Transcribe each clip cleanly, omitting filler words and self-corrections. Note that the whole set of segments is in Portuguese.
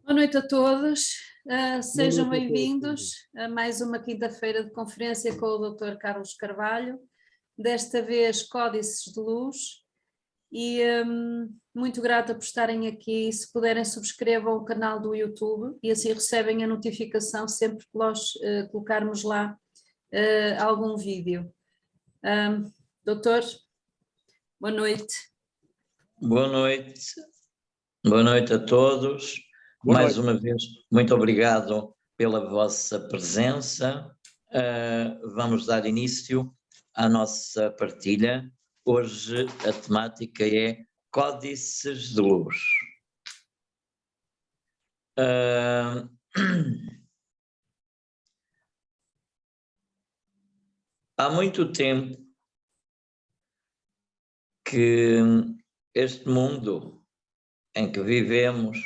Boa noite a todos, sejam noite a todos. bem-vindos a mais uma quinta-feira de conferência com o Dr. Carlos Carvalho, desta vez Códices de Luz, e muito grata por estarem aqui. Se puderem, subscrevam o canal do YouTube e assim recebem a notificação sempre que nós colocarmos lá algum vídeo. Doutor, boa noite. Boa noite. Boa noite a todos. Boa Mais noite. uma vez, muito obrigado pela vossa presença. Vamos dar início à nossa partilha. Hoje a temática é Códices de Luz. Há muito tempo que este mundo em que vivemos,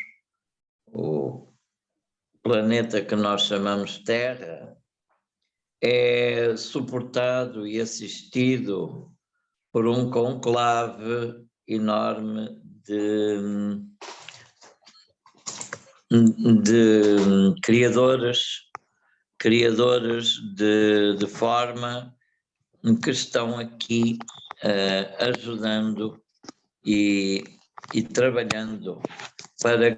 o planeta que nós chamamos Terra, é suportado e assistido por um conclave enorme de criadores de forma que estão aqui ajudando e trabalhando para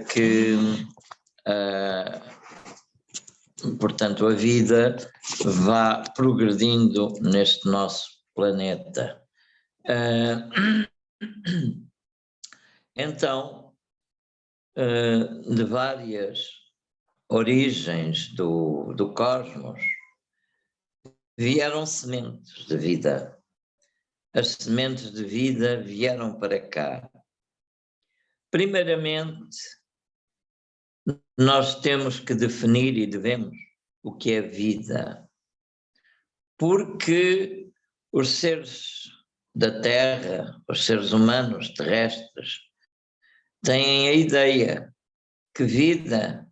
que portanto, a vida vá progredindo neste nosso planeta. Então, de várias origens do cosmos, vieram sementes de vida. As sementes de vida vieram para cá. Primeiramente, nós temos que definir e devemos o que é vida, porque os seres da Terra, os seres humanos terrestres, têm a ideia que vida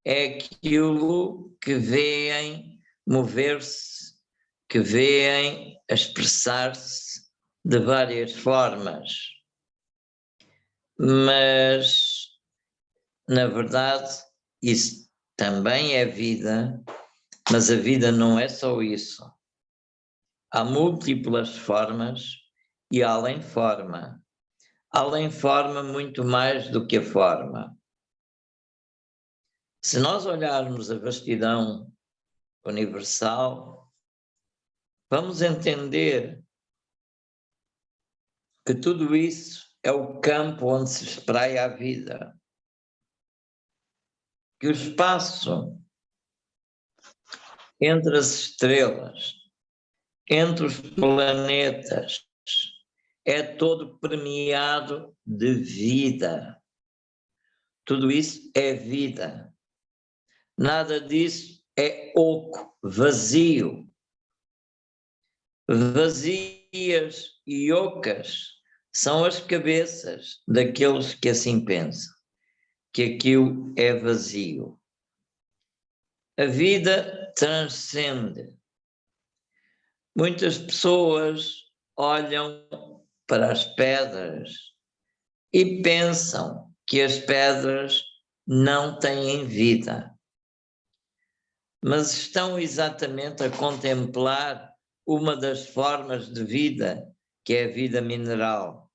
é aquilo que vêem mover-se, que vêem expressar-se de várias formas. Mas, na verdade, isso também é vida, mas a vida não é só isso. Há múltiplas formas e além forma. Além forma muito mais do que a forma. Se nós olharmos a vastidão universal, vamos entender que tudo isso é o campo onde se espraia a vida. Que o espaço entre as estrelas, entre os planetas, é todo permeado de vida. Tudo isso é vida. Nada disso é oco, vazio. Vazias e ocas são as cabeças daqueles que assim pensam, que aquilo é vazio. A vida transcende. Muitas pessoas olham para as pedras e pensam que as pedras não têm vida, mas estão exatamente a contemplar uma das formas de vida, que é a vida mineral.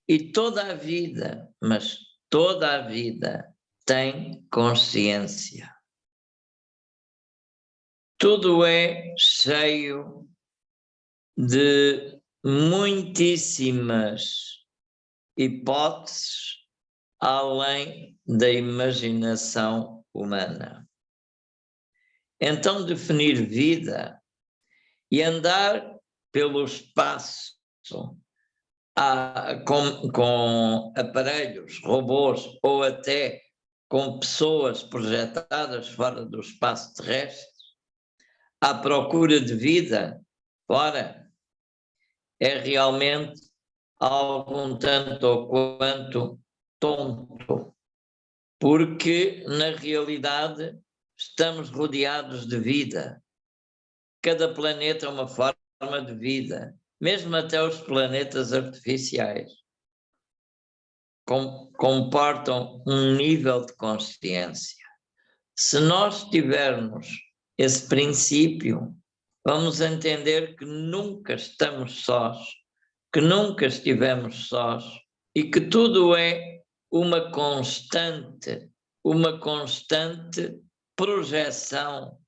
E toda a vida, mas toda a vida, tem consciência. Tudo é cheio de muitíssimas hipóteses além da imaginação humana. Então, definir vida e andar pelo espaço com aparelhos, robôs ou até com pessoas projetadas fora do espaço terrestre, à procura de vida fora, é realmente algo um tanto ou quanto tonto, porque na realidade estamos rodeados de vida. Cada planeta é uma forma de vida, mesmo até os planetas artificiais. comportam um nível de consciência. Se nós tivermos esse princípio, vamos entender que nunca estamos sós, que nunca estivemos sós e que tudo é uma constante projeção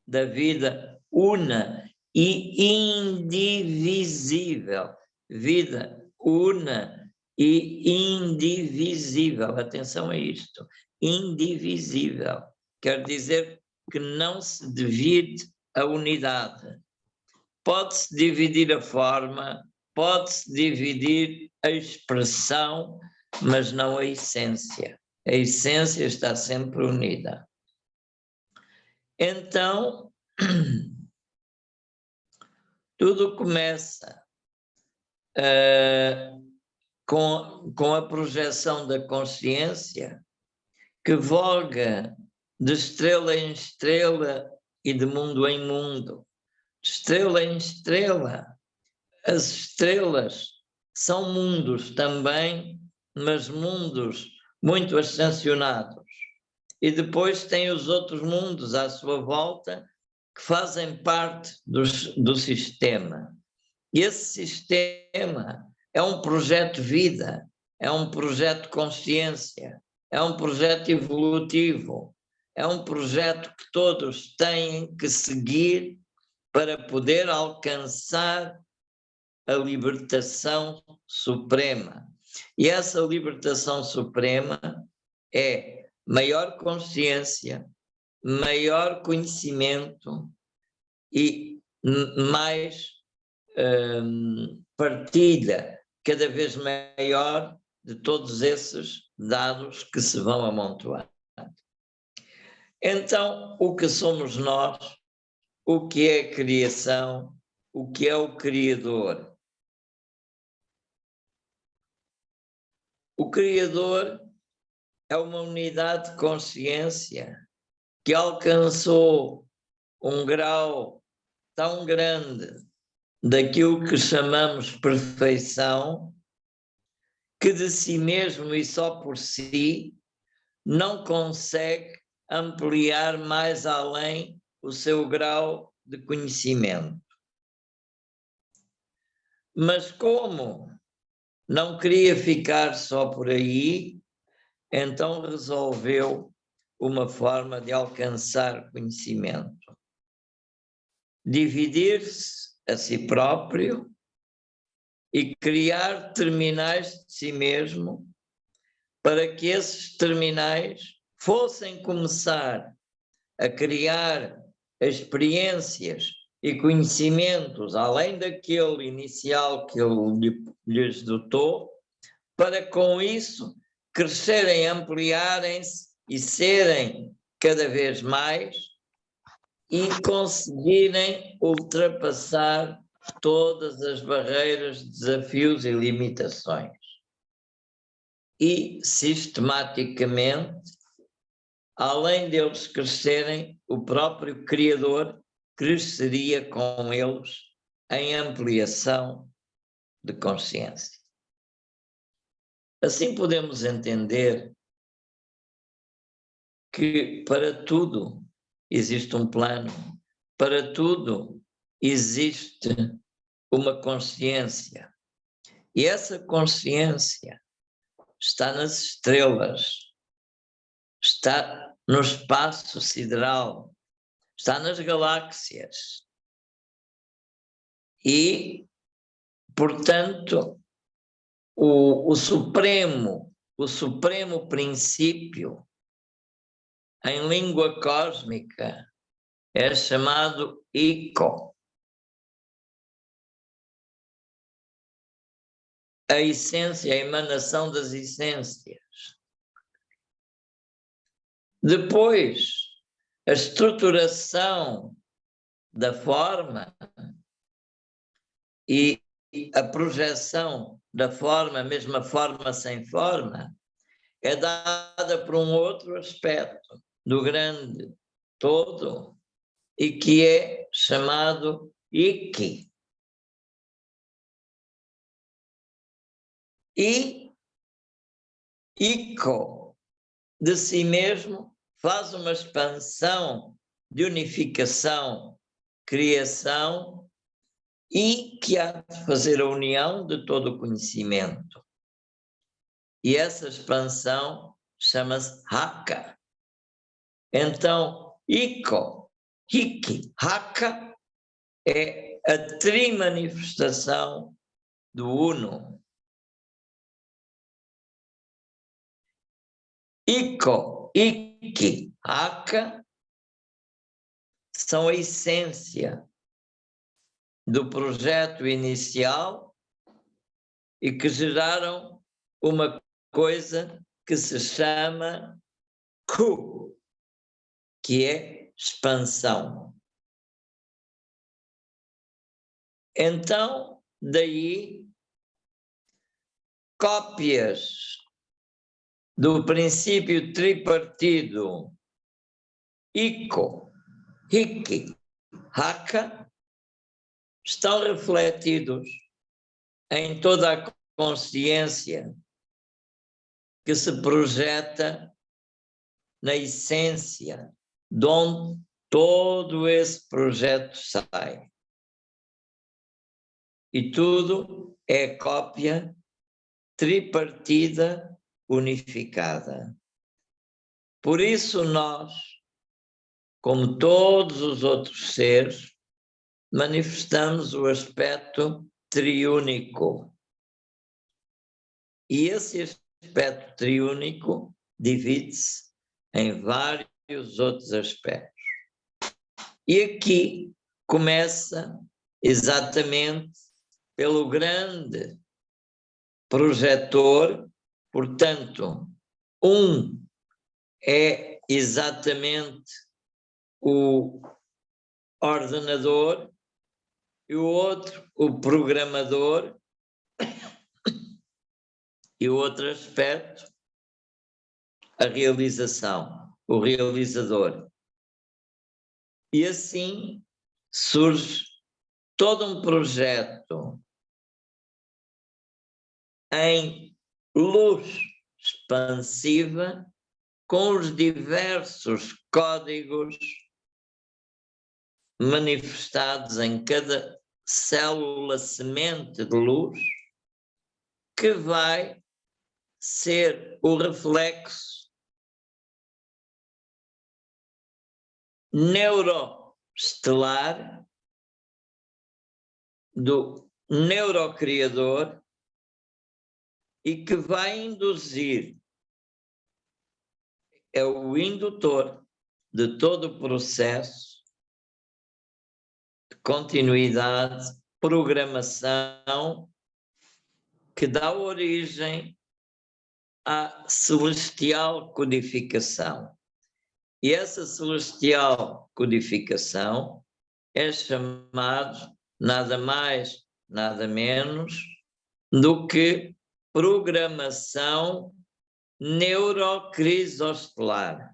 da vida una e indivisível. Vida una e indivisível. Atenção a isto. Indivisível. Quer dizer que não se divide a unidade. Pode-se dividir a forma, pode-se dividir a expressão, mas não a essência. A essência está sempre unida. Então, tudo começa com a projeção da consciência que voga de estrela em estrela e de mundo em mundo. De estrela em estrela. As estrelas são mundos também, mas mundos muito ascensionados. E depois tem os outros mundos à sua volta que fazem parte do sistema. E esse sistema é um projeto vida, é um projeto consciência, é um projeto evolutivo, é um projeto que todos têm que seguir para poder alcançar a libertação suprema. E essa libertação suprema é maior consciência, maior conhecimento e mais partilha cada vez maior de todos esses dados que se vão amontoando. Então, o que somos nós, o que é a criação, o que é o Criador? O Criador é uma unidade de consciência que alcançou um grau tão grande daquilo que chamamos perfeição, que de si mesmo e só por si não consegue ampliar mais além o seu grau de conhecimento. Mas como não queria ficar só por aí, então resolveu uma forma de alcançar conhecimento. Dividir-se a si próprio e criar terminais de si mesmo para que esses terminais fossem começar a criar experiências e conhecimentos além daquele inicial que ele lhes dotou, para com isso crescerem, ampliarem-se e serem cada vez mais e conseguirem ultrapassar todas as barreiras, desafios e limitações. E, sistematicamente, além deles crescerem, o próprio Criador cresceria com eles em ampliação de consciência. Assim podemos entender que para tudo existe um plano, para tudo existe uma consciência. E essa consciência está nas estrelas, está no espaço sideral, está nas galáxias. E, portanto, o supremo princípio em língua cósmica é chamado Iko. A essência, a emanação das essências. Depois, a estruturação da forma e a projeção da forma, mesmo a forma sem forma, é dada por um outro aspecto do grande todo e que é chamado Iki. E Ico de si mesmo faz uma expansão de unificação, criação e que há de fazer a união de todo o conhecimento. E essa expansão chama-se Haka. Então, Ico, Hiki, Haka é a trimanifestação do Uno. Ico, Iki, Haka são a essência do projeto inicial e que geraram uma coisa que se chama Ku, que é expansão. Então, daí, cópias do princípio tripartido Ico, Hiki, Haka estão refletidos em toda a consciência que se projeta na essência de onde todo esse projeto sai. E tudo é cópia tripartida unificada. Por isso nós, como todos os outros seres, manifestamos o aspecto triúnico. E esse aspecto triúnico divide-se em vários outros aspectos. E aqui começa exatamente pelo grande projetor, portanto, um é exatamente o ordenador e o outro o programador e o outro aspecto a realização, o realizador. E assim surge todo um projeto em luz expansiva com os diversos códigos manifestados em cada célula semente de luz que vai ser o reflexo neuroestelar do neurocriador e que vai induzir, é o indutor de todo o processo de continuidade, programação, que dá origem à celestial codificação. E essa celestial codificação é chamado nada mais, nada menos do que programação neurocrisostelar.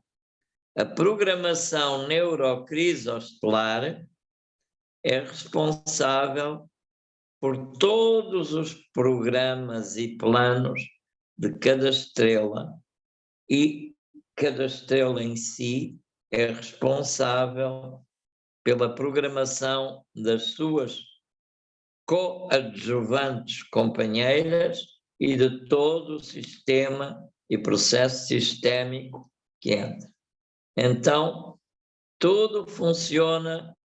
A programação neurocrisostelar é responsável por todos os programas e planos de cada estrela, e cada estrela em si é responsável pela programação das suas coadjuvantes companheiras e de todo o sistema e processo sistémico que entra. Então, tudo funciona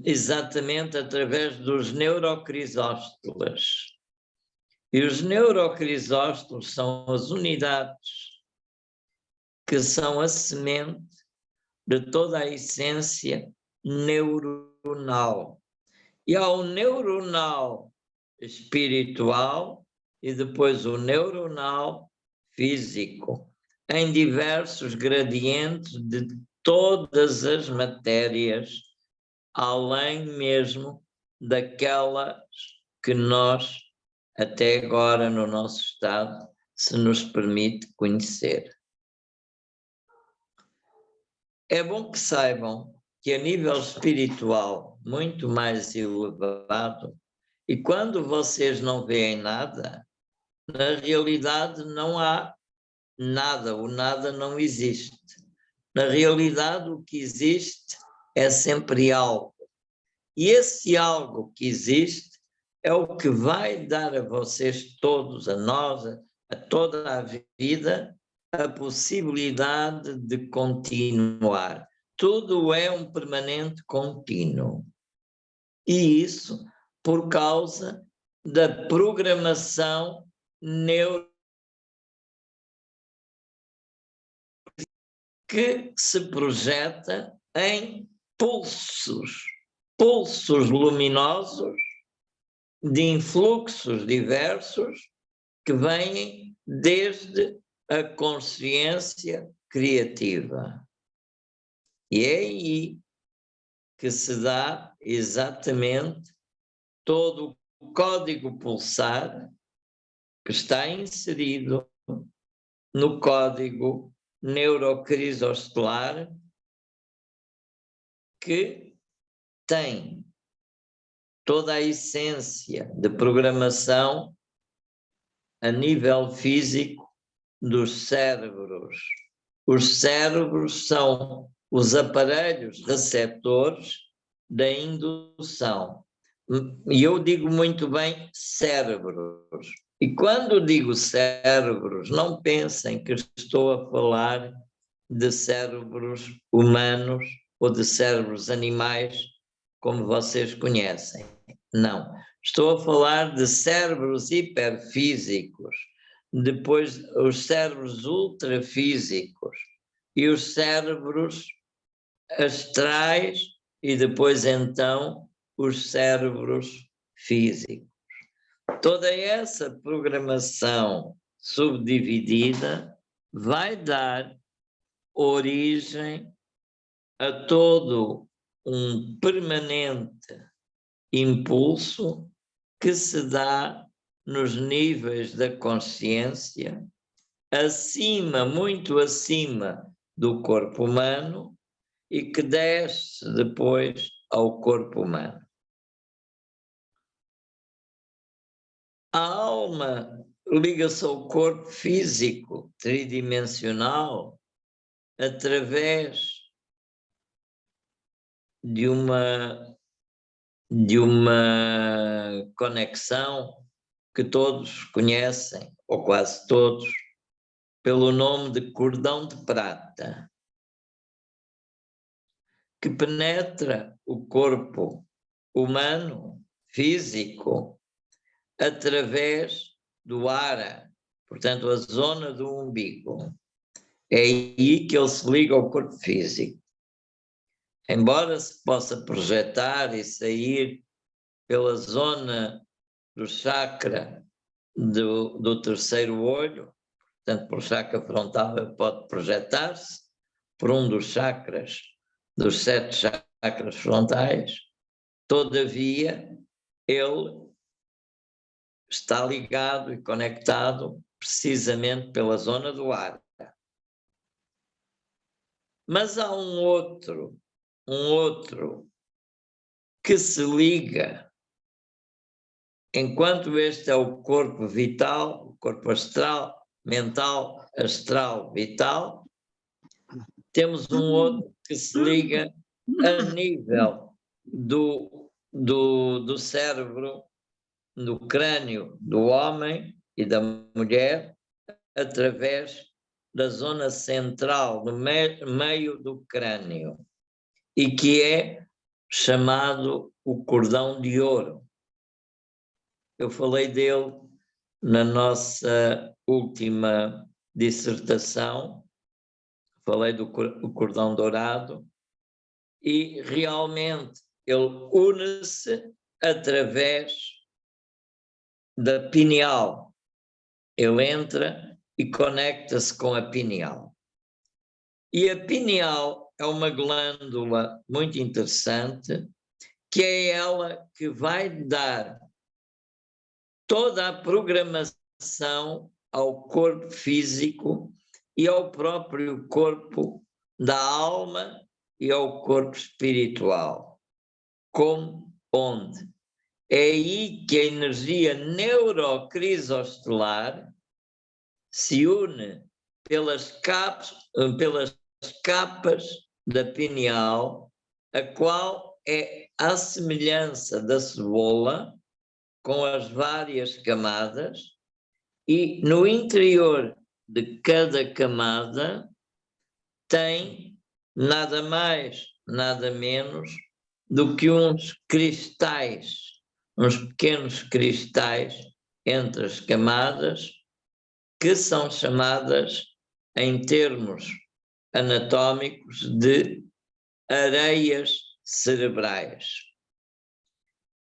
exatamente através dos neurocrisóstolos. E os neurocrisóstolos são as unidades que são a semente de toda a essência neuronal. E há o neuronal espiritual e depois o neuronal físico, em diversos gradientes de todas as matérias, além mesmo daquelas que nós, até agora no nosso estado, se nos permite conhecer. É bom que saibam que a nível espiritual, muito mais elevado, e quando vocês não veem nada, na realidade não há nada, o nada não existe. Na realidade, o que existe é sempre algo. E esse algo que existe é o que vai dar a vocês todos, a nós, a toda a vida, a possibilidade de continuar. Tudo é um permanente contínuo. E isso por causa da programação neuro que se projeta em pulsos luminosos de influxos diversos que vêm desde a consciência criativa. E é aí que se dá exatamente todo o código pulsar que está inserido no código neurocrisostelar, que tem toda a essência de programação a nível físico dos cérebros. Os cérebros são os aparelhos receptores da indução. E eu digo muito bem cérebros. E quando digo cérebros, não pensem que estou a falar de cérebros humanos ou de cérebros animais, como vocês conhecem. Não. Estou a falar de cérebros hiperfísicos, depois os cérebros ultrafísicos e os cérebros astrais e depois então os cérebros físicos. Toda essa programação subdividida vai dar origem a todo um permanente impulso que se dá nos níveis da consciência, acima, muito acima do corpo humano, e que desce depois ao corpo humano. A alma liga-se ao corpo físico tridimensional através de uma conexão que todos conhecem, ou quase todos, pelo nome de cordão de prata, que penetra o corpo humano, físico, através do ar, portanto, a zona do umbigo. É aí que ele se liga ao corpo físico. Embora se possa projetar e sair pela zona do chakra do terceiro olho, portanto, pelo chakra frontal, ele pode projetar-se por um dos chakras, dos 7 chakras frontais. Todavia, ele está ligado e conectado precisamente pela zona do ar. Mas há um outro que se liga, enquanto este é o corpo vital, o corpo astral, mental, astral, vital, temos um outro que se liga a nível do cérebro, do crânio do homem e da mulher, através da zona central, no meio do crânio, e que é chamado o cordão de ouro. Eu falei dele na nossa última dissertação, falei do cordão dourado, e realmente ele une-se através da pineal. Ele entra e conecta-se com a pineal. E a pineal é uma glândula muito interessante, que é ela que vai dar toda a programação ao corpo físico e ao próprio corpo da alma e ao corpo espiritual. Como? Onde? É aí que a energia neurocrisostelar se une pelas capas da pineal, a qual é a semelhança da cebola, com as várias camadas, e no interior de cada camada tem nada mais, nada menos do que uns cristais, uns pequenos cristais entre as camadas, que são chamadas, em termos anatómicos, de areias cerebrais.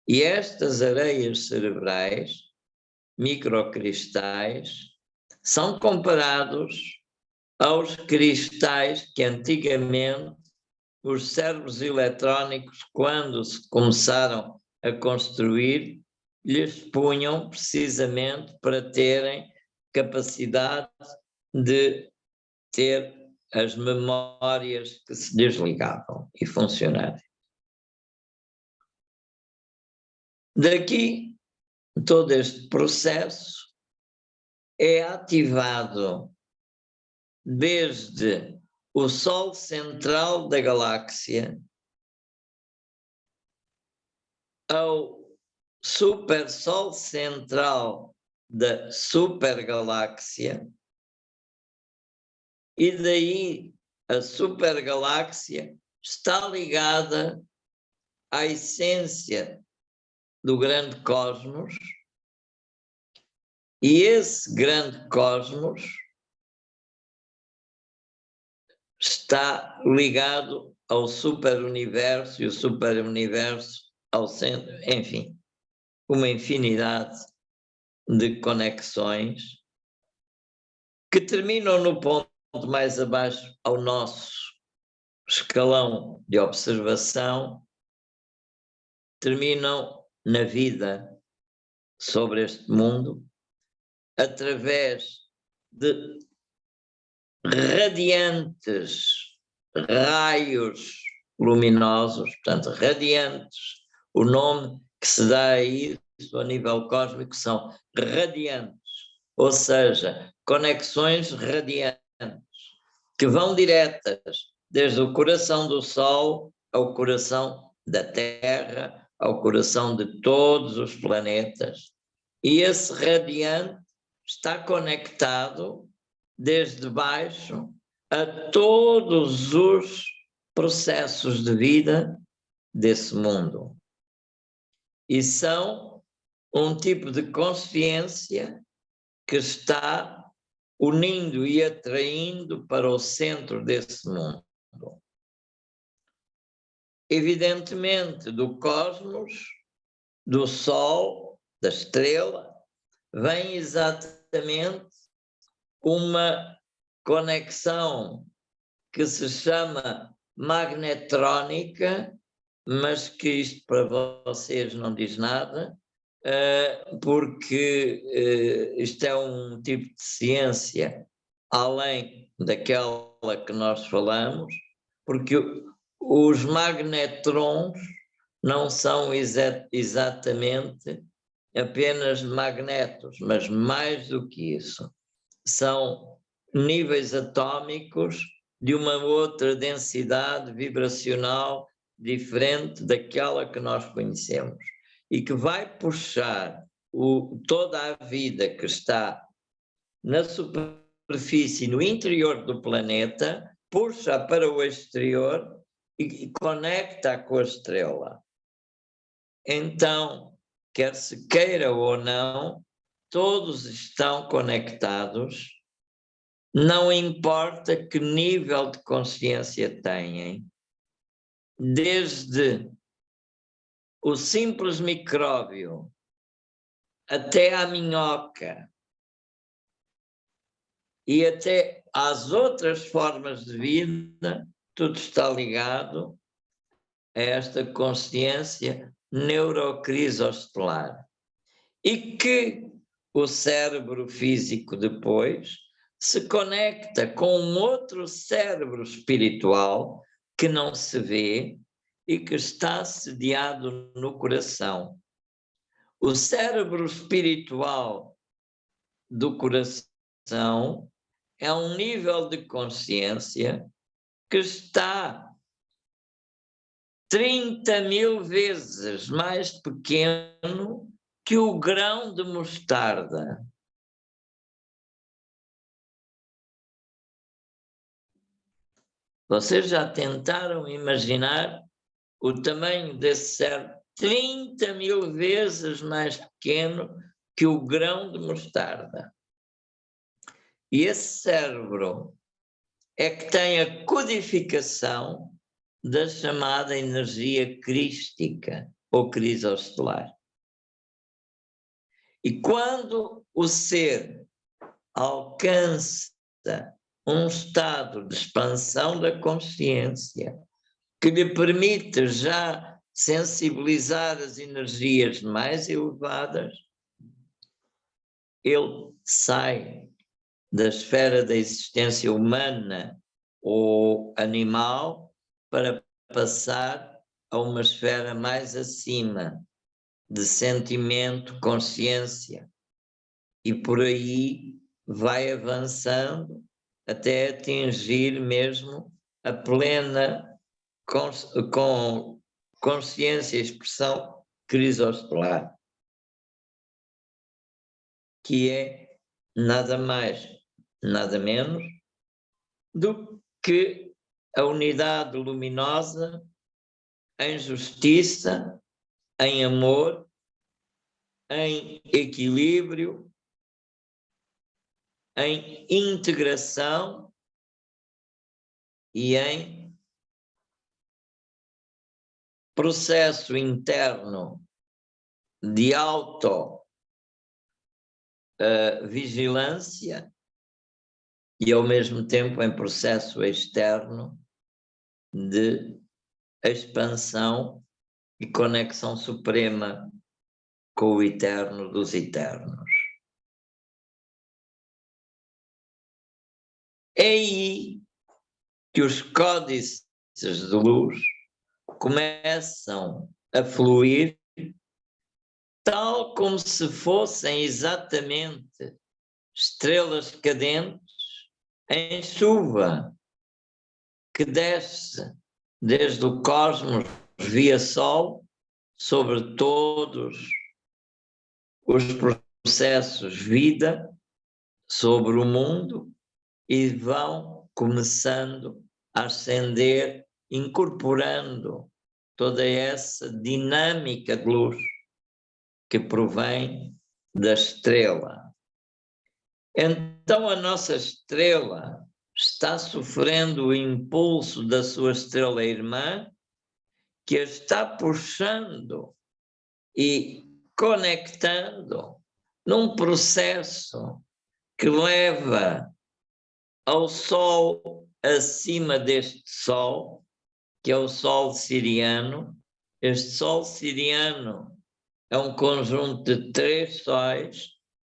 E estas areias cerebrais, microcristais, são comparados aos cristais que antigamente os cérebros eletrónicos, quando se começaram a construir, lhes punham precisamente para terem capacidade de ter as memórias que se desligavam e funcionarem. Daqui, todo este processo é ativado desde o Sol central da galáxia ao super-Sol central da supergaláxia, e daí a supergaláxia está ligada à essência do grande cosmos, e esse grande cosmos está ligado ao superuniverso e o superuniverso ao centro, enfim, uma infinidade de conexões que terminam no ponto mais abaixo ao nosso escalão de observação, terminam na vida sobre este mundo através de radiantes raios luminosos, portanto, radiantes, o nome que se dá a isso a nível cósmico são radiantes, ou seja, conexões radiantes, que vão diretas desde o coração do Sol ao coração da Terra, ao coração de todos os planetas, e esse radiante está conectado desde baixo a todos os processos de vida desse mundo. E são um tipo de consciência que está unindo e atraindo para o centro desse mundo. Evidentemente, do cosmos, do Sol, da estrela, vem exatamente uma conexão que se chama magnetrónica, mas que isto para vocês não diz nada, porque isto é um tipo de ciência além daquela que nós falamos, porque os magnetrons não são exatamente apenas magnetos, mas mais do que isso, são níveis atômicos de uma outra densidade vibracional diferente daquela que nós conhecemos, e que vai puxar toda a vida que está na superfície, no interior do planeta, puxa para o exterior e conecta com a estrela. Então, quer se queira ou não, todos estão conectados, não importa que nível de consciência têm, desde o simples micróbio até à minhoca e até às outras formas de vida, tudo está ligado a esta consciência neurocrisostelar. E que o cérebro físico depois se conecta com um outro cérebro espiritual que não se vê e que está sediado no coração. O cérebro espiritual do coração é um nível de consciência que está 30.000 vezes mais pequeno que o grão de mostarda. Vocês já tentaram imaginar o tamanho desse cérebro? 30.000 vezes mais pequeno que o grão de mostarda. E esse cérebro é que tem a codificação da chamada energia crística ou crisoestelar. E quando o ser alcança um estado de expansão da consciência que lhe permite já sensibilizar as energias mais elevadas, ele sai da esfera da existência humana ou animal para passar a uma esfera mais acima de sentimento, consciência, e por aí vai avançando até atingir mesmo a plena com consciência e expressão crisoestelar, que é nada mais, nada menos do que a unidade luminosa em justiça, em amor, em equilíbrio, em integração e em processo interno de auto-vigilância e, ao mesmo tempo, em processo externo de expansão e conexão suprema com o eterno dos eternos. É aí que os códices de luz começam a fluir tal como se fossem exatamente estrelas cadentes em chuva que desce desde o cosmos via Sol sobre todos os processos vida sobre o mundo e vão começando a ascender, incorporando toda essa dinâmica de luz que provém da estrela. Então a nossa estrela está sofrendo o impulso da sua estrela irmã, que a está puxando e conectando num processo que leva ao Sol acima deste Sol, que é o Sol siriano. Este Sol siriano é um conjunto de 3 sóis,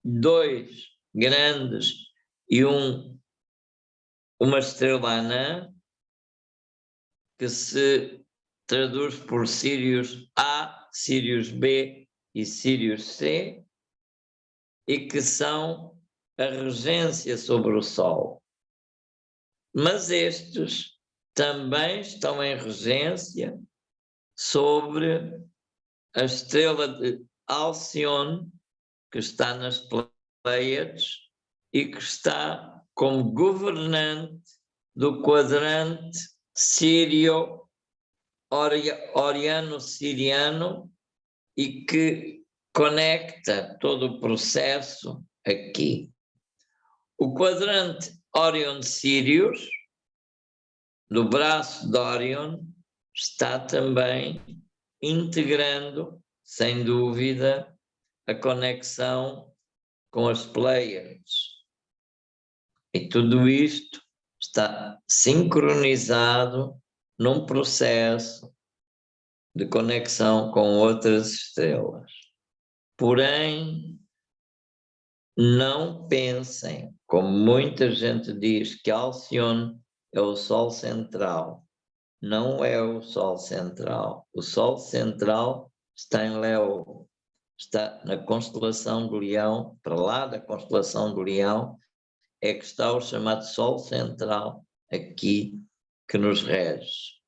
2 grandes e uma estrela anã, que se traduz por Sirius A, Sirius B e Sirius C, e que são a regência sobre o Sol. Mas estes também estão em regência sobre a estrela de Alcione, que está nas Pleiades e que está como governante do quadrante sírio, oriano-siriano, e que conecta todo o processo aqui. O quadrante Orion-Sirius, do braço de Orion, está também integrando, sem dúvida, a conexão com as Pleiades. E tudo isto está sincronizado num processo de conexão com outras estrelas. Porém, não pensem, como muita gente diz, que Alcione é o Sol central. Não é o Sol central. O Sol central está em Leo, está na constelação do Leão, para lá da constelação do Leão, é que está o chamado Sol central aqui que nos rege.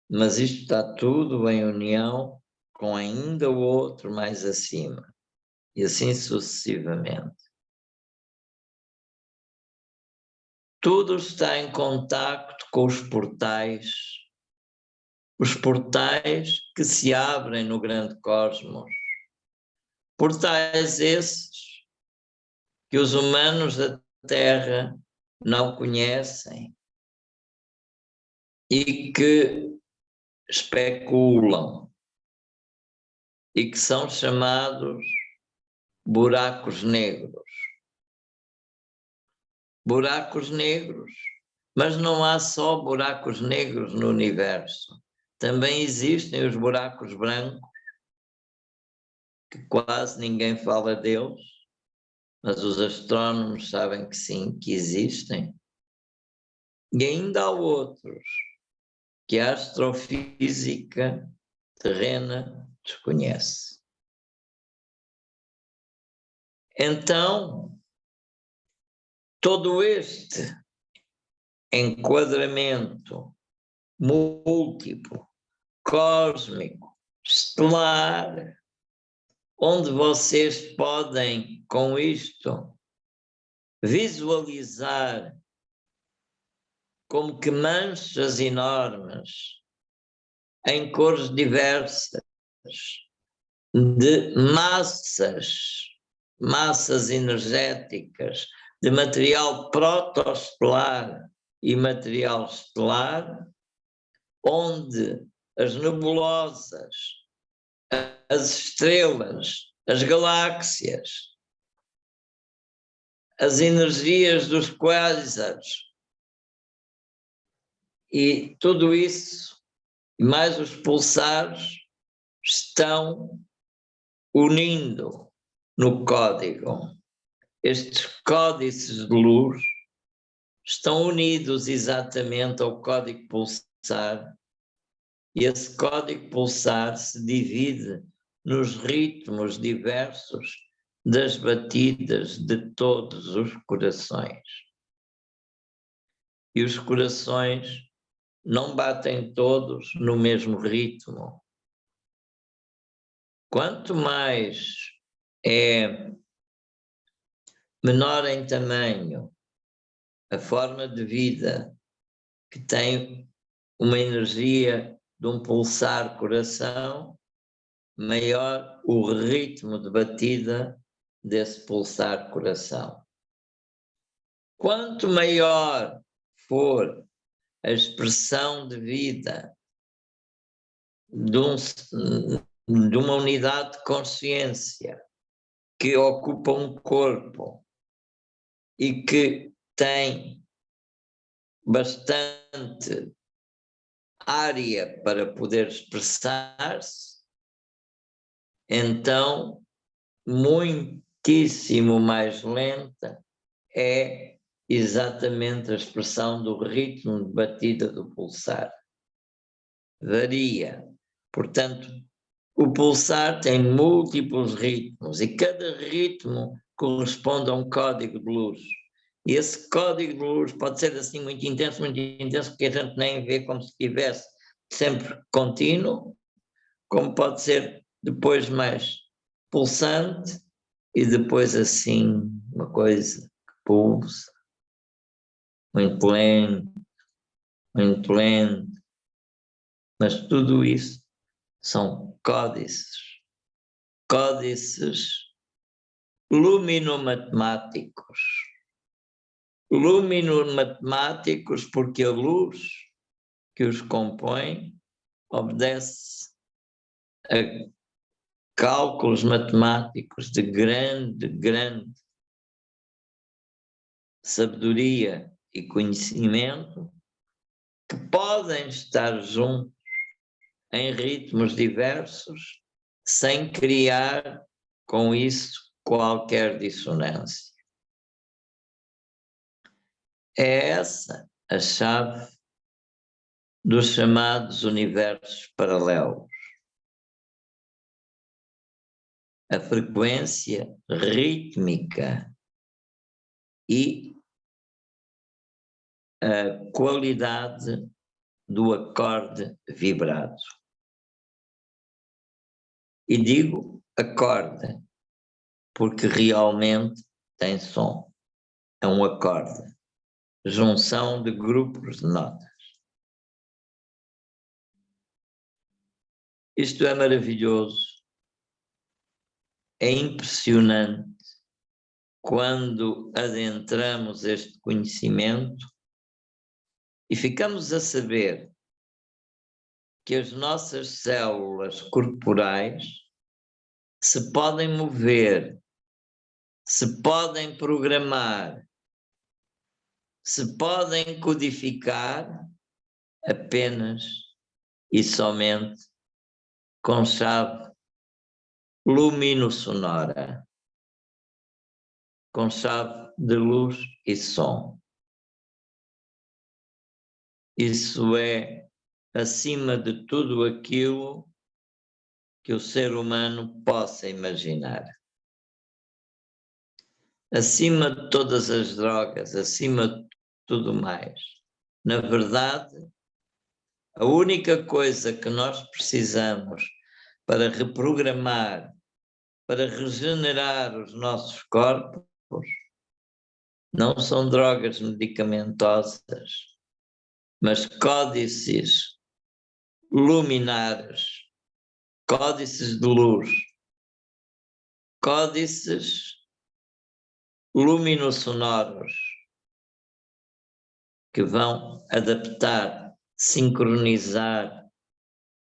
Mas isto está tudo em união com ainda o outro mais acima, e assim sucessivamente. Tudo está em contacto com os portais que se abrem no grande cosmos. Portais esses que os humanos da Terra não conhecem e que especulam e que são chamados buracos negros. Buracos negros, mas não há só buracos negros no universo. Também existem os buracos brancos, que quase ninguém fala deles, mas os astrónomos sabem que sim, que existem. E ainda há outros que a astrofísica terrena desconhece. Então, todo este enquadramento múltiplo, cósmico, estelar, onde vocês podem, com isto, visualizar como que manchas enormes, em cores diversas, de massas energéticas, de material protoestelar e material estelar, onde as nebulosas, as estrelas, as galáxias, as energias dos quasars e tudo isso, mais os pulsares, estão unindo no código. Estes códices de luz estão unidos exatamente ao código pulsar, e esse código pulsar se divide nos ritmos diversos das batidas de todos os corações. E os corações não batem todos no mesmo ritmo. Quanto mais é menor em tamanho a forma de vida que tem uma energia de um pulsar coração, maior o ritmo de batida desse pulsar coração. Quanto maior for a expressão de vida de uma unidade de consciência que ocupa um corpo e que tem bastante área para poder expressar-se, então muitíssimo mais lenta é exatamente a expressão do ritmo de batida do pulsar. Varia. Portanto, o pulsar tem múltiplos ritmos e cada ritmo corresponde a um código de luz. E esse código de luz pode ser assim muito intenso, porque a gente nem vê como se estivesse sempre contínuo, como pode ser depois mais pulsante e depois assim uma coisa que pulsa, muito lento, mas tudo isso são códices luminomatemáticos. Luminomatemáticos porque a luz que os compõe obedece a cálculos matemáticos de grande sabedoria e conhecimento que podem estar juntos em ritmos diversos sem criar com isso qualquer dissonância. É essa a chave dos chamados universos paralelos. A frequência rítmica e a qualidade do acorde vibrado. E digo acorde, porque realmente tem som. É um acorde, junção de grupos de notas. Isto é maravilhoso, é impressionante quando adentramos este conhecimento e ficamos a saber que as nossas células corporais se podem mover, se podem programar, se podem codificar apenas e somente com chave luminosonora, com chave de luz e som. Isso é acima de tudo aquilo que o ser humano possa imaginar. Acima de todas as drogas, acima de tudo mais. Na verdade, a única coisa que nós precisamos para reprogramar, para regenerar os nossos corpos, não são drogas medicamentosas, mas códices luminares, códices de luz, códices luminosonoros que vão adaptar, sincronizar,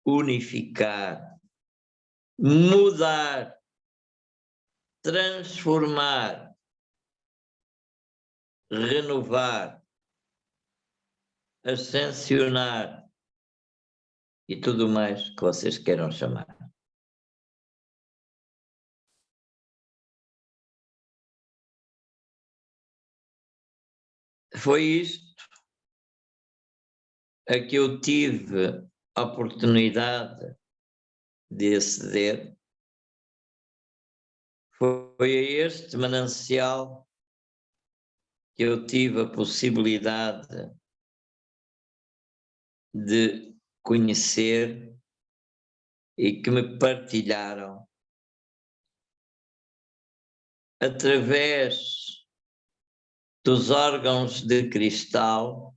unificar, mudar, transformar, renovar, ascensionar e tudo mais que vocês queiram chamar. Foi isto a que eu tive a oportunidade de aceder. Foi a este manancial que eu tive a possibilidade de conhecer e que me partilharam através dos órgãos de cristal.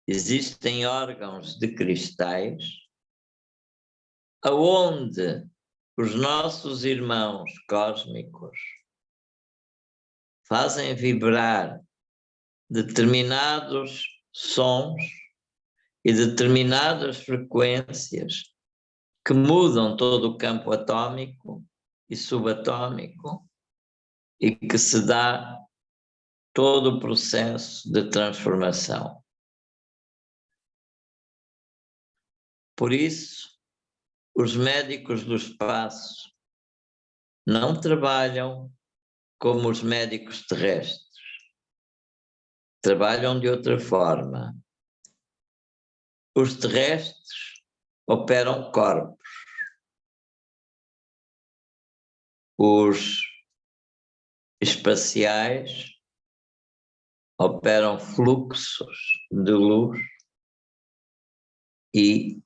Existem órgãos de cristais aonde os nossos irmãos cósmicos fazem vibrar determinados sons e determinadas frequências que mudam todo o campo atômico e subatômico e que se dá todo o processo de transformação. Por isso, os médicos do espaço não trabalham como os médicos terrestres. Trabalham de outra forma. Os terrestres operam corpos. Os espaciais operam fluxos de luz e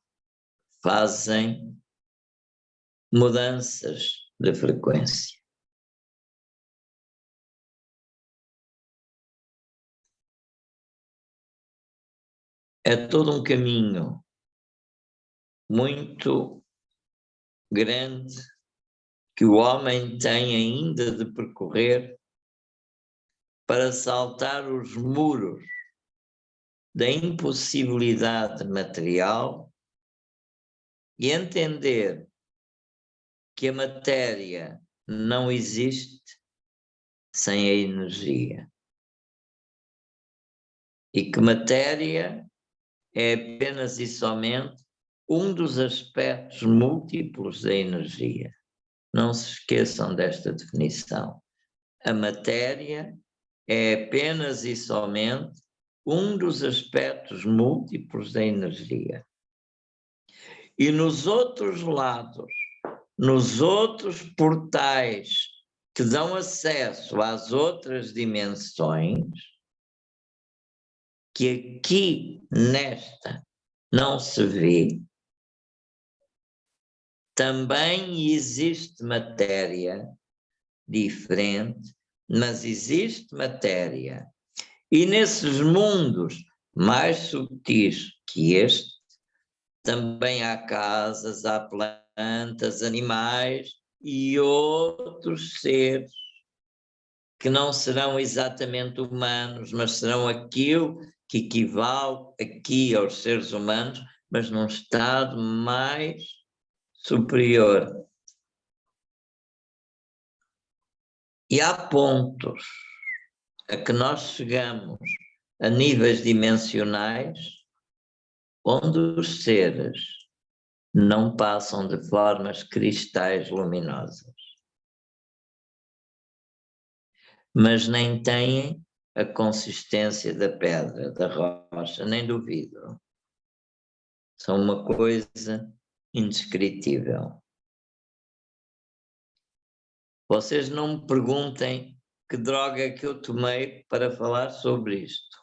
fazem mudanças de frequência. É todo um caminho muito grande que o homem tem ainda de percorrer para saltar os muros da impossibilidade material e entender que a matéria não existe sem a energia. E que matéria é apenas e somente um dos aspectos múltiplos da energia. Não se esqueçam desta definição. A matéria é apenas e somente um dos aspectos múltiplos da energia. E nos outros lados, nos outros portais que dão acesso às outras dimensões, que aqui nesta não se vê, também existe matéria diferente, mas existe matéria. E nesses mundos mais subtis que este, também há casas, há plantas, animais e outros seres que não serão exatamente humanos, mas serão aquilo que equivale aqui aos seres humanos, mas num estado mais superior. E há pontos a que nós chegamos a níveis dimensionais onde os seres não passam de formas cristais luminosas, mas nem têm a consistência da pedra, da rocha, nem do vidro. São uma coisa indescritível. Vocês não me perguntem que droga é que eu tomei para falar sobre isto.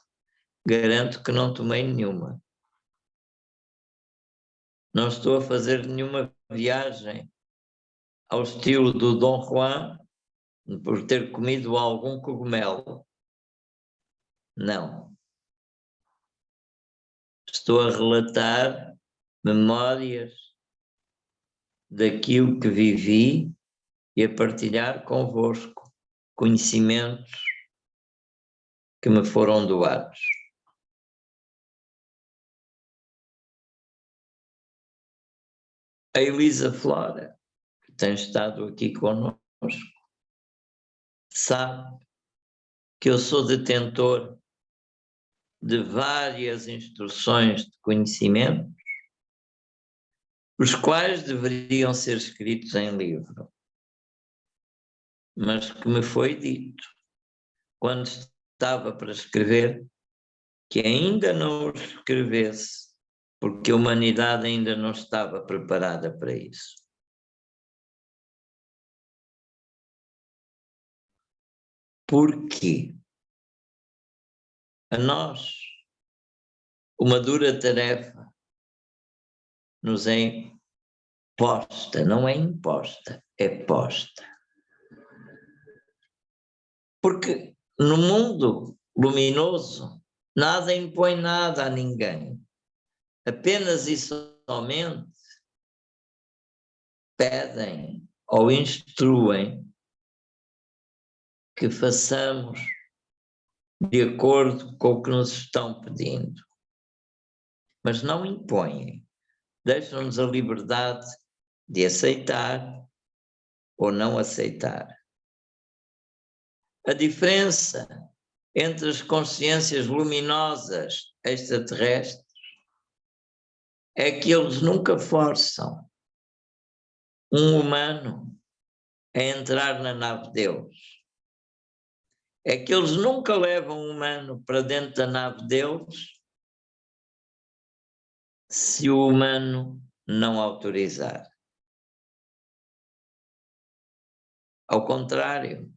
Garanto que não tomei nenhuma. Não estou a fazer nenhuma viagem ao estilo do Dom Juan por ter comido algum cogumelo. Não. Estou a relatar memórias daquilo que vivi e a partilhar convosco conhecimentos que me foram doados. A Elisa Flora, que tem estado aqui conosco, sabe que eu sou detentor de várias instruções de conhecimento, os quais deveriam ser escritos em livro, mas que me foi dito, quando estava para escrever, que ainda não os escrevesse, porque a humanidade ainda não estava preparada para isso. Porquê? A nós, uma dura tarefa nos é posta, não é imposta, é posta. Porque no mundo luminoso, nada impõe nada a ninguém. Apenas e somente pedem ou instruem que façamos de acordo com o que nos estão pedindo. Mas não impõem. Deixam-nos a liberdade de aceitar ou não aceitar. A diferença entre as consciências luminosas extraterrestres é que eles nunca forçam um humano a entrar na nave deles. É que eles nunca levam um humano para dentro da nave deles se o humano não autorizar. Ao contrário,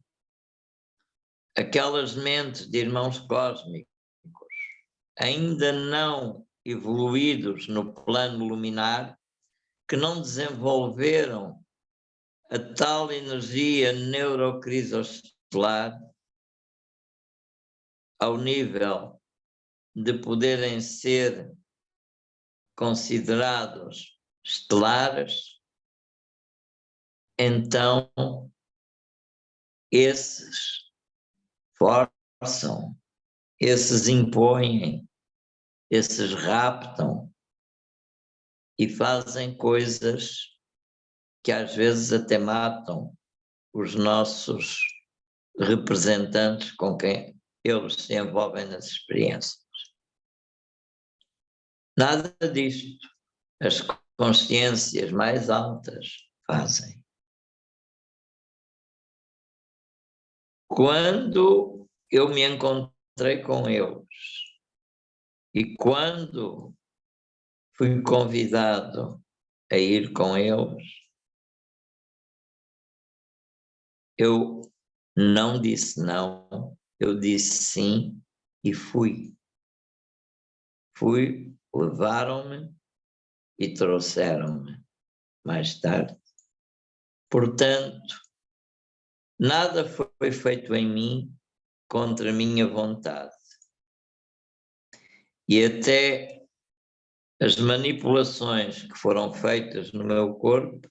aquelas mentes de irmãos cósmicos ainda não evoluídos no plano luminar, que não desenvolveram a tal energia neurocrisostelar ao nível de poderem ser considerados estelares, então esses forçam, esses impõem, esses raptam e fazem coisas que às vezes até matam os nossos representantes com quem eles se envolvem nas experiências. Nada disto as consciências mais altas fazem. Quando eu me encontrei com eles e quando fui convidado a ir com eles, eu não disse não, eu disse sim e fui. levaram-me e trouxeram-me mais tarde. Portanto, nada foi feito em mim contra a minha vontade. E até as manipulações que foram feitas no meu corpo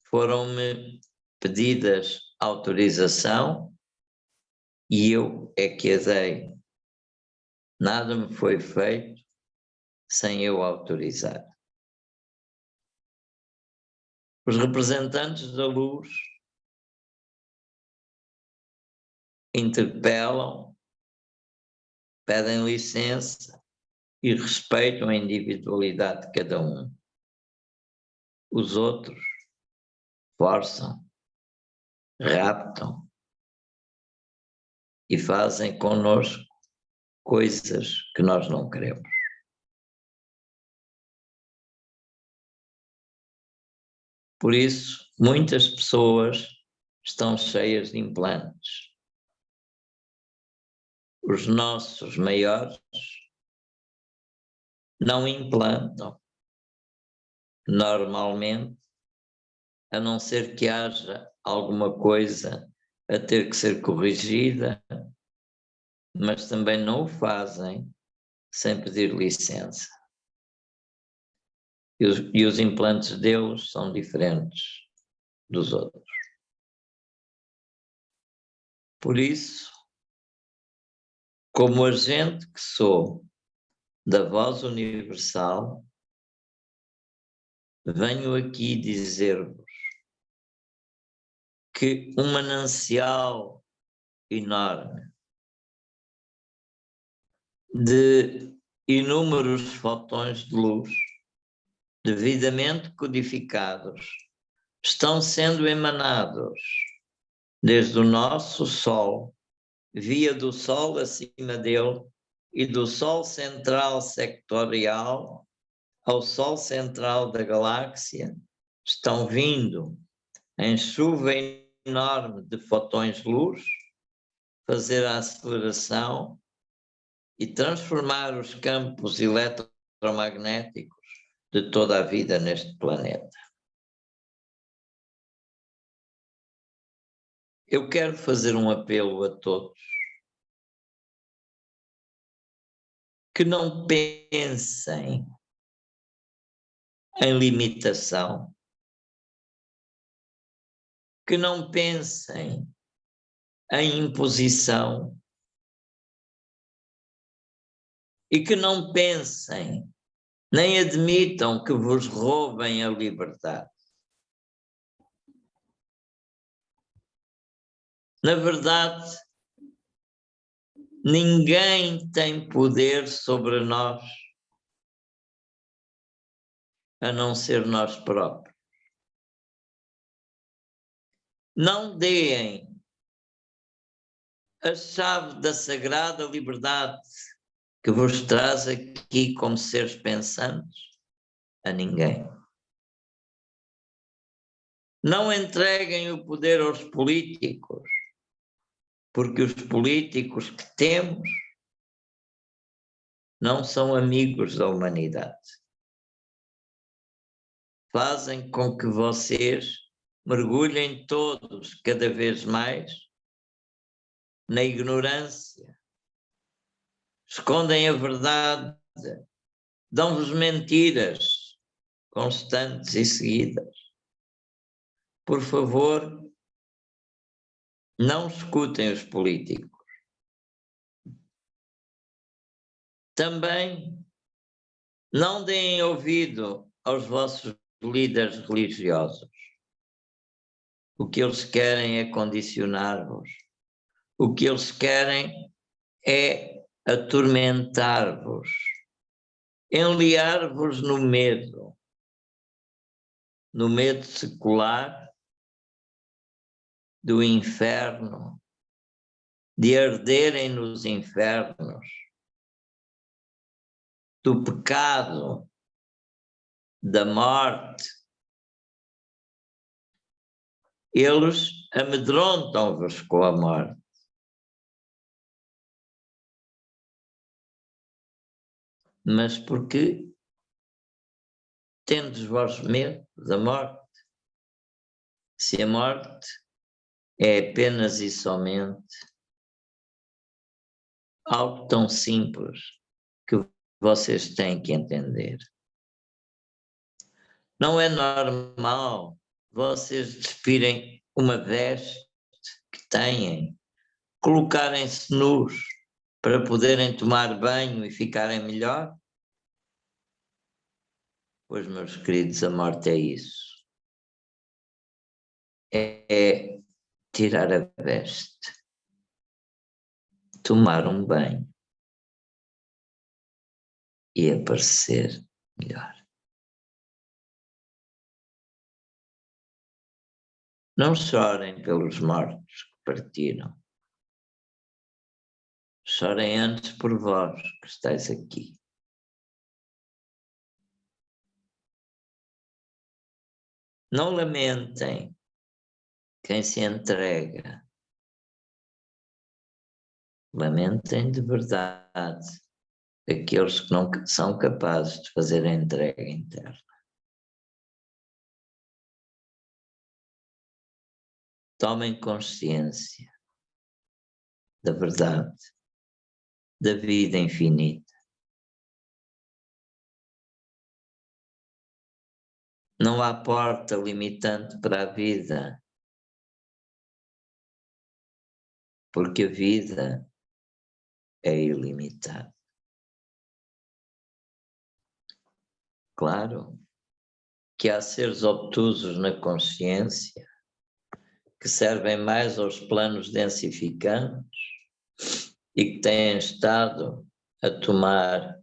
foram-me pedidas autorização e eu é que a dei. Nada me foi feito sem eu autorizar. Os representantes da luz interpelam, pedem licença e respeitam a individualidade de cada um. Os outros forçam, raptam e fazem connosco coisas que nós não queremos. Por isso, muitas pessoas estão cheias de implantes. Os nossos maiores não implantam normalmente, a não ser que haja alguma coisa a ter que ser corrigida, mas também não o fazem sem pedir licença. E os implantes deles são diferentes dos outros. Por isso, como agente que sou da voz universal, venho aqui dizer-vos que um manancial enorme de inúmeros fotões de luz devidamente codificados estão sendo emanados desde o nosso Sol, via do Sol acima dele e do Sol central sectorial ao Sol central da galáxia, estão vindo em chuva enorme de fotões de luz, fazer a aceleração e transformar os campos eletromagnéticos de toda a vida neste planeta. Eu quero fazer um apelo a todos que não pensem em limitação, que não pensem em imposição e que não pensem, nem admitam que vos roubem a liberdade. Na verdade, ninguém tem poder sobre nós a não ser nós próprios. Não deem a chave da sagrada liberdade que vos traz aqui como seres pensantes a ninguém. Não entreguem o poder aos políticos, porque os políticos que temos não são amigos da humanidade. Fazem com que vocês mergulhem todos cada vez mais na ignorância, escondem a verdade, dão-vos mentiras constantes e seguidas. Por favor, não escutem os políticos. Também não deem ouvido aos vossos líderes religiosos. O que eles querem é condicionar-vos. O que eles querem é atormentar-vos, enliar-vos no medo secular, do inferno, de arderem nos infernos, do pecado, da morte. Eles amedrontam-vos com a morte. mas porque tendes vós medo da morte? Se a morte é apenas e somente algo tão simples que vocês têm que entender. Não é normal vocês despirem uma veste que têm, colocarem-se nus para poderem tomar banho e ficarem melhor? Pois, meus queridos, a morte é isso. É tirar a veste, tomar um banho e aparecer melhor. Não chorem pelos mortos que partiram. Chorem antes por vós que estáis aqui. Não lamentem quem se entrega. Lamentem de verdade aqueles que não são capazes de fazer a entrega interna. Tomem consciência da verdade, da vida infinita. Não há porta limitante para a vida, porque a vida é ilimitada. Claro que há seres obtusos na consciência que servem mais aos planos densificantes e que têm estado a tomar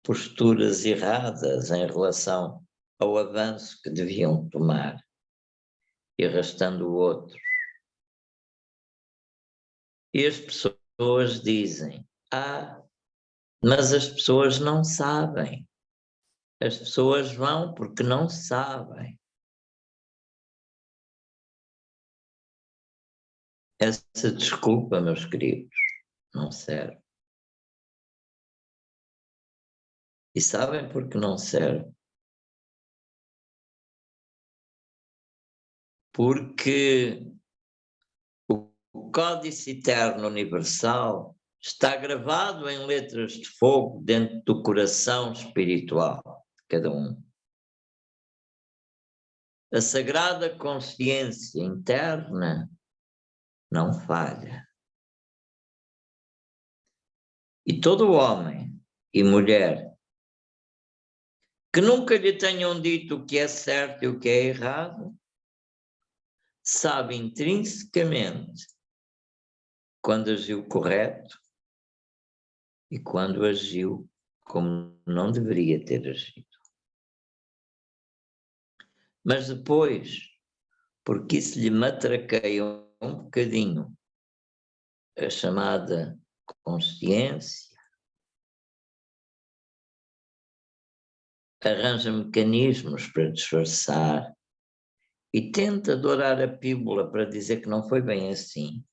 posturas erradas em relação ao avanço que deviam tomar e arrastando outros. E as pessoas dizem, mas as pessoas não sabem. As pessoas vão porque não sabem. Essa desculpa, meus queridos, não serve. E sabem por que não serve? Porque o Códice Eterno Universal está gravado em letras de fogo dentro do coração espiritual de cada um. A sagrada consciência interna não falha. E todo homem e mulher que nunca lhe tenham dito o que é certo e o que é errado, sabe intrinsecamente quando agiu correto e quando agiu como não deveria ter agido. Mas depois, porque isso lhe matraqueia um bocadinho a chamada consciência, arranja mecanismos para disfarçar e tenta dourar a pílula para dizer que não foi bem assim.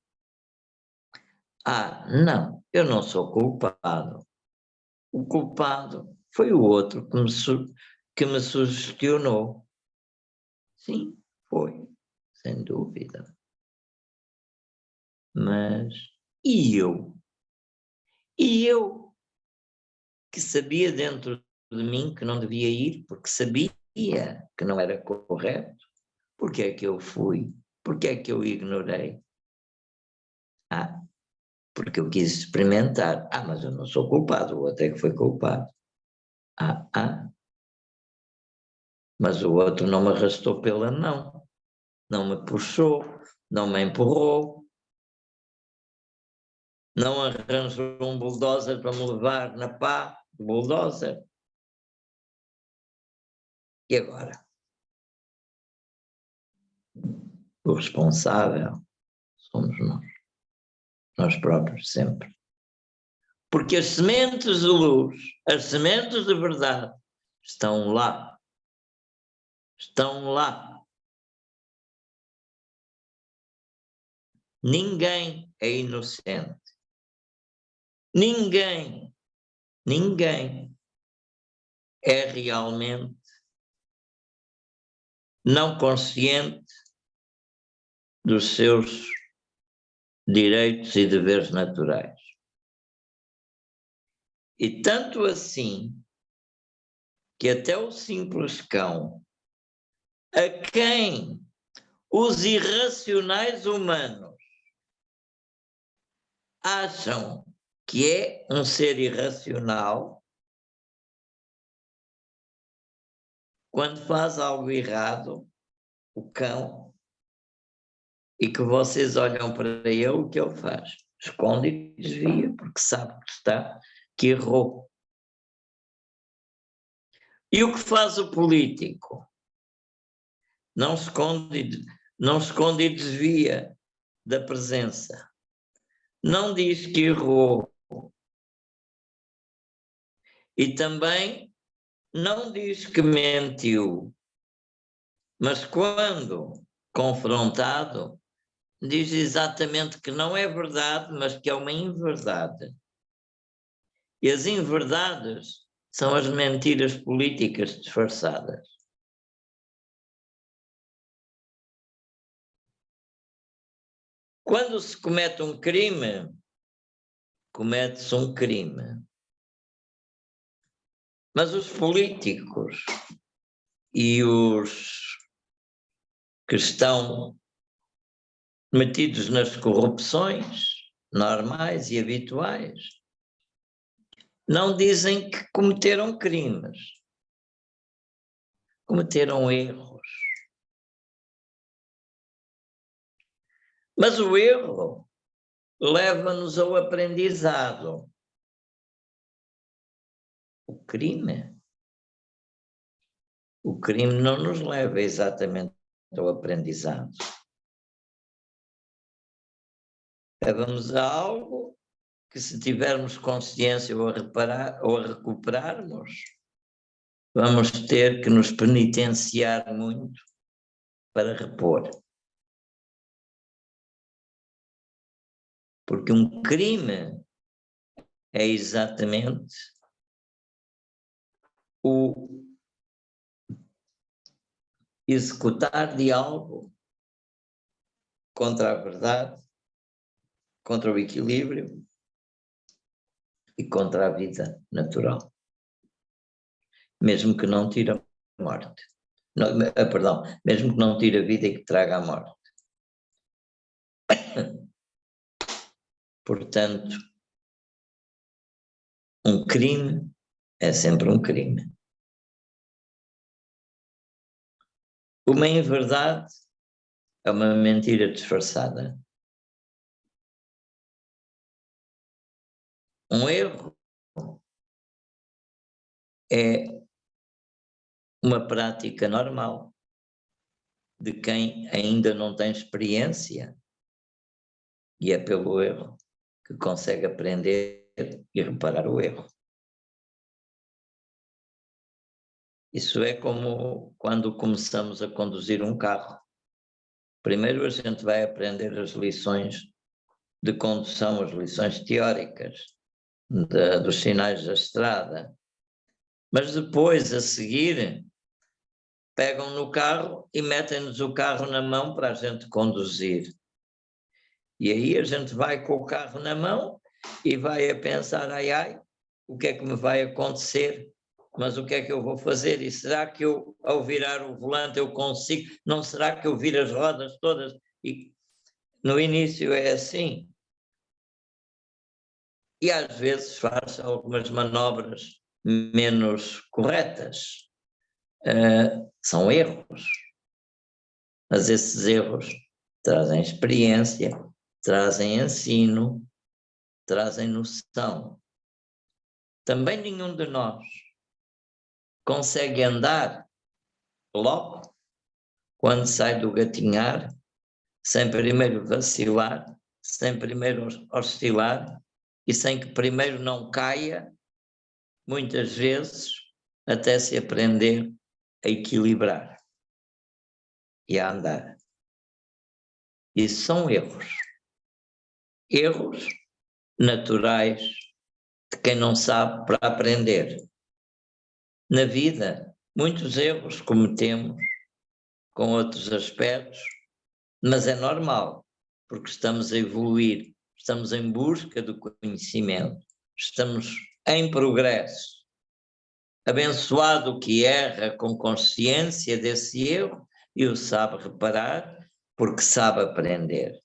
Não, eu não sou culpado. O culpado foi o outro que me sugestionou. Sim, foi, sem dúvida. Mas e eu? E eu, que sabia dentro de mim que não devia ir, porque sabia que não era correto, porque é que eu fui? Porque é que eu ignorei? Porque eu quis experimentar. Mas eu não sou culpado, o outro é que foi culpado. Mas o outro não me arrastou pela mão, não me puxou, não me empurrou, não arranjou um bulldozer para me levar na pá do bulldozer. E agora? O responsável somos nós próprios sempre. Porque as sementes de luz, as sementes de verdade, estão lá. Estão lá. Ninguém é inocente. Ninguém é realmente não consciente dos seus direitos e deveres naturais. E tanto assim que até o simples cão, a quem os irracionais humanos acham que é um ser irracional, quando faz algo errado, o cão, e que vocês olham para ele, o que ele faz? Esconde e desvia, porque sabe que errou. E o que faz o político? Não esconde e desvia da presença. Não diz que errou. E também não diz que mentiu. Mas quando confrontado, diz exatamente que não é verdade, mas que é uma inverdade. E as inverdades são as mentiras políticas disfarçadas. Quando se comete um crime, comete-se um crime. Mas os políticos e os que estão metidos nas corrupções normais e habituais não dizem que cometeram crimes, cometeram erros. Mas o erro leva-nos ao aprendizado. O crime não nos leva exatamente ao aprendizado. Leva-nos a algo que, se tivermos consciência ou a reparar ou a recuperarmos, vamos ter que nos penitenciar muito para repor. Porque um crime é exatamente o executar de algo contra a verdade, contra o equilíbrio e contra a vida natural. Mesmo que não tire a morte. Não, perdão, mesmo que não tire a vida e que traga a morte. Portanto, um crime é sempre um crime. Uma inverdade é uma mentira disfarçada. Um erro é uma prática normal de quem ainda não tem experiência, e é pelo erro que consegue aprender e reparar o erro. Isso é como quando começamos a conduzir um carro. Primeiro a gente vai aprender as lições de condução, as lições teóricas dos sinais da estrada, mas depois, a seguir, pegam no carro e metem-nos o carro na mão para a gente conduzir. E aí a gente vai com o carro na mão e vai a pensar, ai, o que é que me vai acontecer? Mas o que é que eu vou fazer? E será que eu, ao virar o volante, eu consigo? Não será que eu viro as rodas todas? E no início é assim. E às vezes faz algumas manobras menos corretas. São erros. Mas esses erros trazem experiência, trazem ensino, trazem noção. Também nenhum de nós consegue andar logo quando sai do gatinhar, sem primeiro vacilar, sem primeiro oscilar e sem que primeiro não caia, muitas vezes, até se aprender a equilibrar e a andar. Isso são erros. Erros naturais de quem não sabe para aprender. na vida. Muitos erros cometemos com outros aspectos, mas é normal, porque estamos a evoluir, estamos em busca do conhecimento, estamos em progresso. Abençoado o que erra com consciência desse erro e o sabe reparar, porque sabe aprender.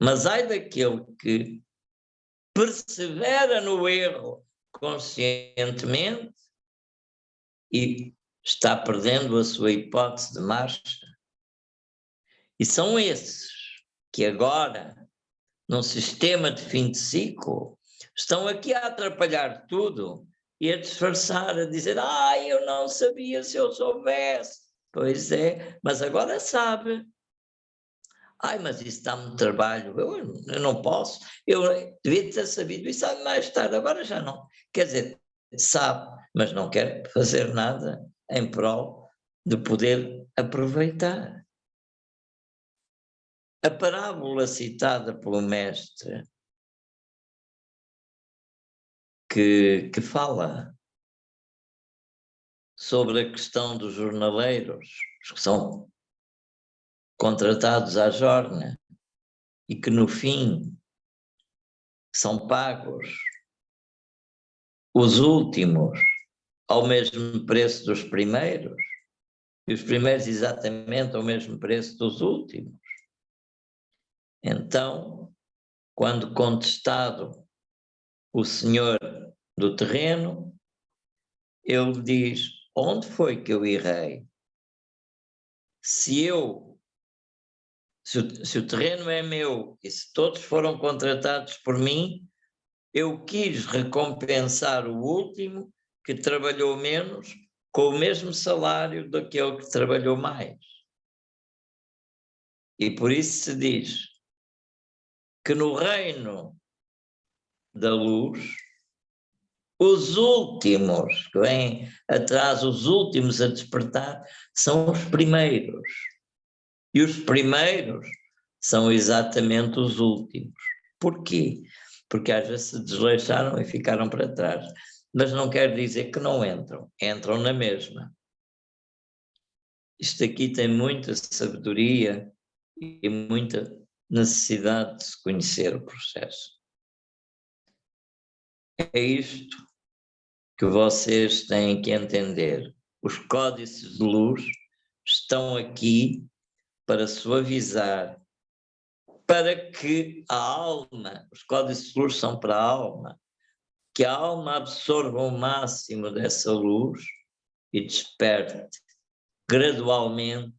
Mas ai daquele que persevera no erro conscientemente e está perdendo a sua hipótese de marcha. E são esses que agora, num sistema de fim de ciclo, estão aqui a atrapalhar tudo e a disfarçar, a dizer, eu não sabia, se eu soubesse. Pois é, mas agora sabe. Mas isso dá muito trabalho, eu não posso, eu devia ter sabido isso mais tarde, agora já não. Quer dizer, sabe, mas não quer fazer nada em prol de poder aproveitar. A parábola citada pelo mestre, que fala sobre a questão dos jornaleiros, os que são contratados à jornada e que no fim são pagos os últimos ao mesmo preço dos primeiros, e os primeiros exatamente ao mesmo preço dos últimos. Então, quando contestado o senhor do terreno, ele diz, onde foi que eu errei? Se o terreno é meu e se todos foram contratados por mim, eu quis recompensar o último que trabalhou menos com o mesmo salário daquele que trabalhou mais. E por isso se diz que no reino da luz, os últimos que vêm atrás, os últimos a despertar, são os primeiros. E os primeiros são exatamente os últimos. Porquê? Porque às vezes se desleixaram e ficaram para trás. Mas não quer dizer que não entram. Entram na mesma. Isto aqui tem muita sabedoria e muita necessidade de se conhecer o processo. É isto que vocês têm que entender. Os códices de luz estão aqui para suavizar, para que a alma, os códices de luz são para a alma, que a alma absorva o máximo dessa luz e desperte gradualmente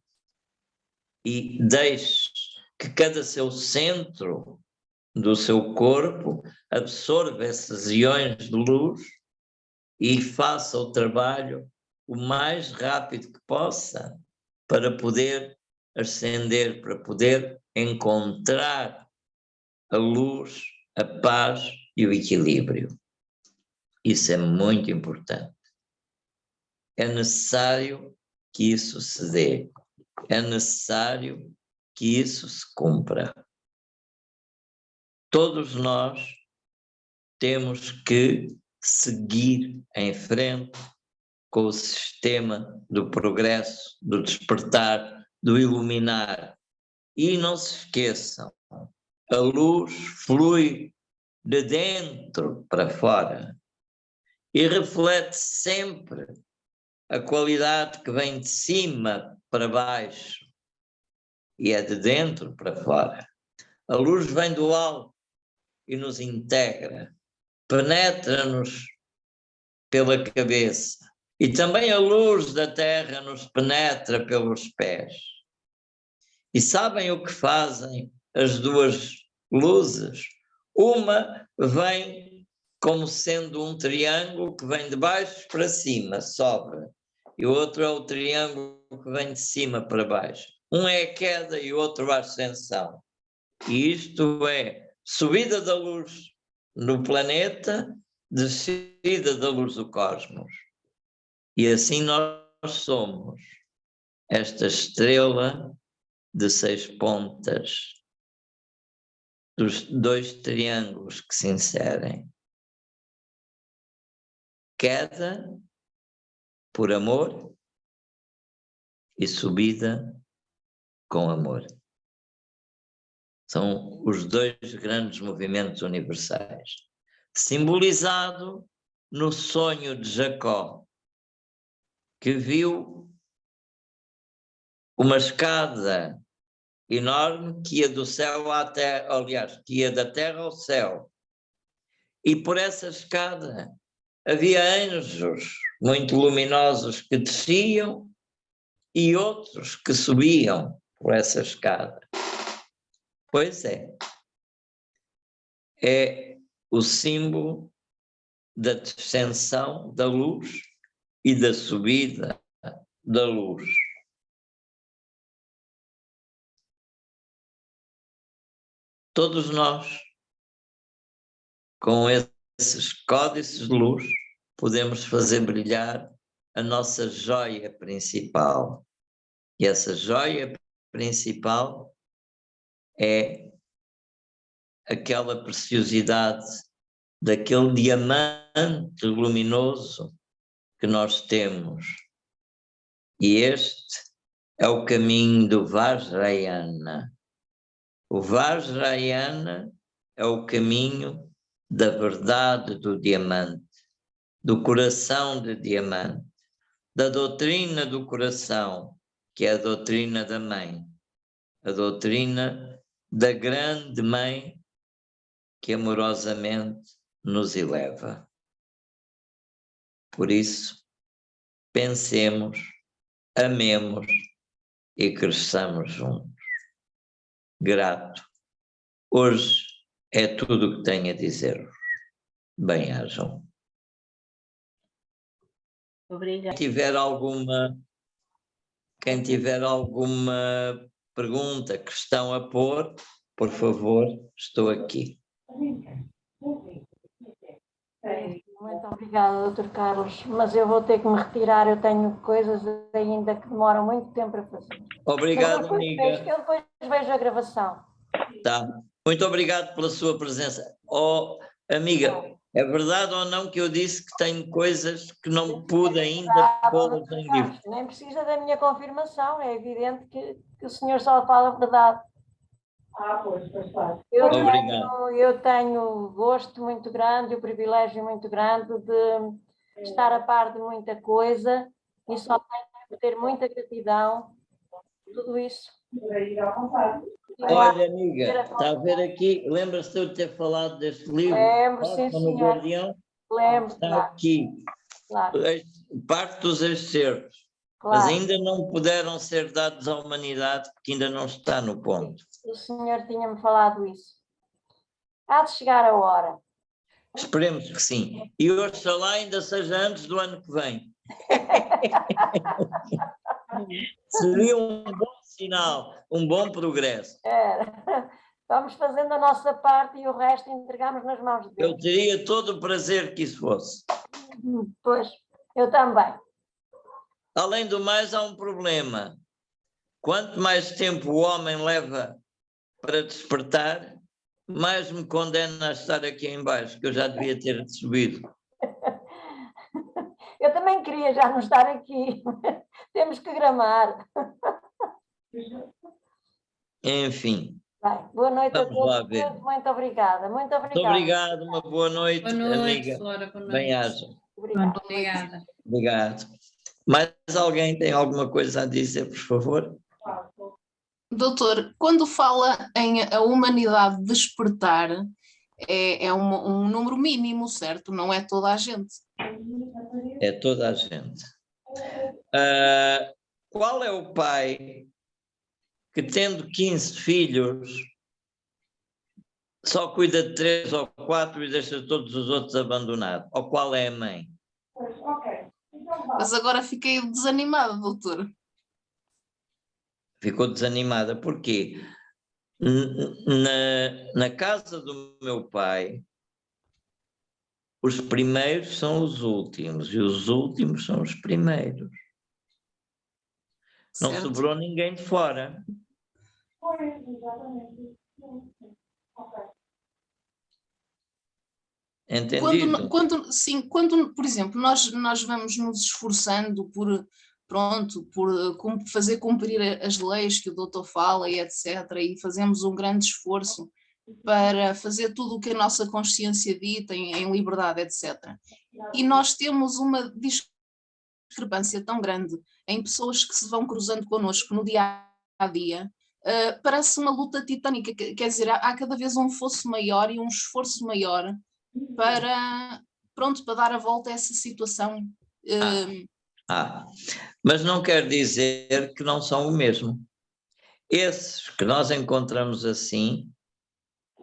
e deixe que cada seu centro do seu corpo absorva esses iões de luz e faça o trabalho o mais rápido que possa para poder ascender, para poder encontrar a luz, a paz e o equilíbrio. Isso é muito importante. É necessário que isso se dê. É necessário que isso se cumpra. Todos nós temos que seguir em frente com o sistema do progresso, do despertar, do iluminar. E não se esqueçam, a luz flui de dentro para fora e reflete sempre a qualidade que vem de cima para baixo e é de dentro para fora. A luz vem do alto e nos integra, penetra-nos pela cabeça e também a luz da terra nos penetra pelos pés. E sabem o que fazem as duas luzes? Uma vem como sendo um triângulo que vem de baixo para cima, sobe. E o outro é o triângulo que vem de cima para baixo. Um é a queda e o outro a ascensão. E isto é subida da luz no planeta, descida da luz do cosmos. E assim nós somos esta estrela de 6 pontas dos 2 triângulos que se inserem. Queda por amor e subida com amor. São os dois grandes movimentos universais, simbolizado no sonho de Jacó, que viu uma escada enorme que ia do céu à terra, aliás, que ia da terra ao céu. E por essa escada havia anjos muito luminosos que desciam e outros que subiam por essa escada. Pois é o símbolo da descensão da luz e da subida da luz. Todos nós, com esses códices de luz, podemos fazer brilhar a nossa joia principal. E essa joia principal é aquela preciosidade daquele diamante luminoso que nós temos. E este é o caminho do Vajrayana. O Vajrayana é o caminho da verdade do diamante, do coração de diamante, da doutrina do coração, que é a doutrina da mãe, a doutrina da grande mãe que amorosamente nos eleva. Por isso, pensemos, amemos e cresçamos juntos. Grato. Hoje é tudo o que tenho a dizer. Bem-ajam. Obrigada. Quem tiver alguma pergunta, questão a pôr, por favor, estou aqui. Muito obrigada, Dr. Carlos, mas eu vou ter que me retirar, eu tenho coisas ainda que demoram muito tempo a fazer. Obrigado, amiga. Eu depois vejo a gravação. Tá. Muito obrigado pela sua presença. Oh, amiga, é verdade ou não que eu disse que tenho coisas que não pude ainda pô-las em livro? Nem precisa da minha confirmação, é evidente que o senhor só fala a verdade. Pois claro. Eu tenho gosto muito grande, o privilégio muito grande de estar a par de muita coisa e só tenho que ter muita gratidão por tudo isso. Olha, amiga, está a ver aqui, lembra-se de eu ter falado deste livro? Lembro, sim, no senhor. Guardião? Lembro, Está claro. aqui, Claro. parte dos excertos. Claro. Mas ainda não puderam ser dados à humanidade porque ainda não está no ponto. O senhor tinha-me falado isso. Há de chegar a hora. Esperemos que sim. E oxalá ainda seja antes do ano que vem. Seria um bom sinal, um bom progresso. Vamos fazendo a nossa parte e o resto entregamos nas mãos de Deus. Eu teria todo o prazer que isso fosse. Pois, eu também. Além do mais, há um problema. Quanto mais tempo o homem leva para despertar, mais me condena a estar aqui em baixo, que eu já devia ter subido. Eu também queria já não estar aqui. Temos que gramar. Enfim. Bem, boa noite Vamos a todos. lá ver. Muito obrigada. Muito obrigada. Muito obrigado, uma boa noite, boa noite, amiga. Flora, boa noite. Bem-aja. Obrigada. Obrigado. Mais alguém tem alguma coisa a dizer, por favor? Doutor, quando fala em a humanidade despertar, é um número mínimo, certo? Não é toda a gente. É toda a gente. Qual é o pai que, tendo 15 filhos, só cuida de 3 ou 4 e deixa todos os outros abandonados? Ou qual é a mãe? Mas agora fiquei desanimada, doutor. Ficou desanimada. Porquê? Na casa do meu pai, os primeiros são os últimos e os últimos são os primeiros. Não Certo. sobrou ninguém de fora. Entendido? Quando, por exemplo, nós vamos nos esforçando por fazer cumprir as leis que o doutor fala e etc., e fazemos um grande esforço para fazer tudo o que a nossa consciência dita em liberdade, etc. E nós temos uma discrepância tão grande em pessoas que se vão cruzando connosco no dia a dia, parece uma luta titânica, quer dizer, há cada vez um fosso maior e um esforço maior para dar a volta a essa situação. Mas não quer dizer que não são o mesmo. Esses que nós encontramos assim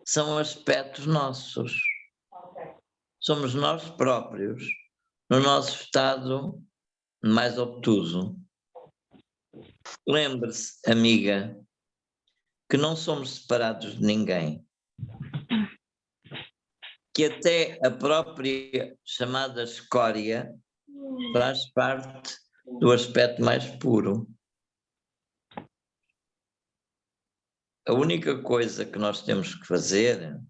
são aspectos nossos. Somos nós próprios, no nosso estado mais obtuso. Lembre-se, amiga, que não somos separados de ninguém. Que até a própria chamada escória faz parte do aspecto mais puro. A única coisa que nós temos que fazer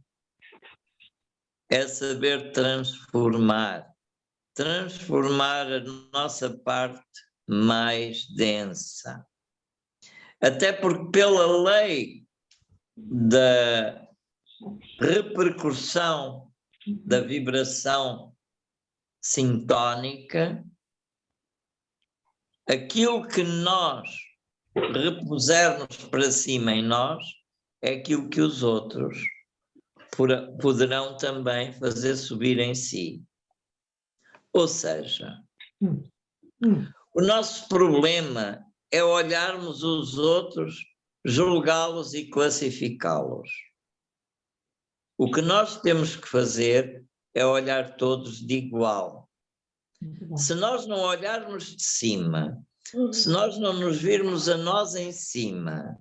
é saber transformar a nossa parte mais densa. Até porque pela lei da repercussão da vibração sintónica, aquilo que nós repusermos para cima em nós é aquilo que os outros poderão também fazer subir em si. Ou seja, o nosso problema é olharmos os outros, julgá-los e classificá-los. O que nós temos que fazer é olhar todos de igual. Se nós não olharmos de cima, se nós não nos virmos a nós em cima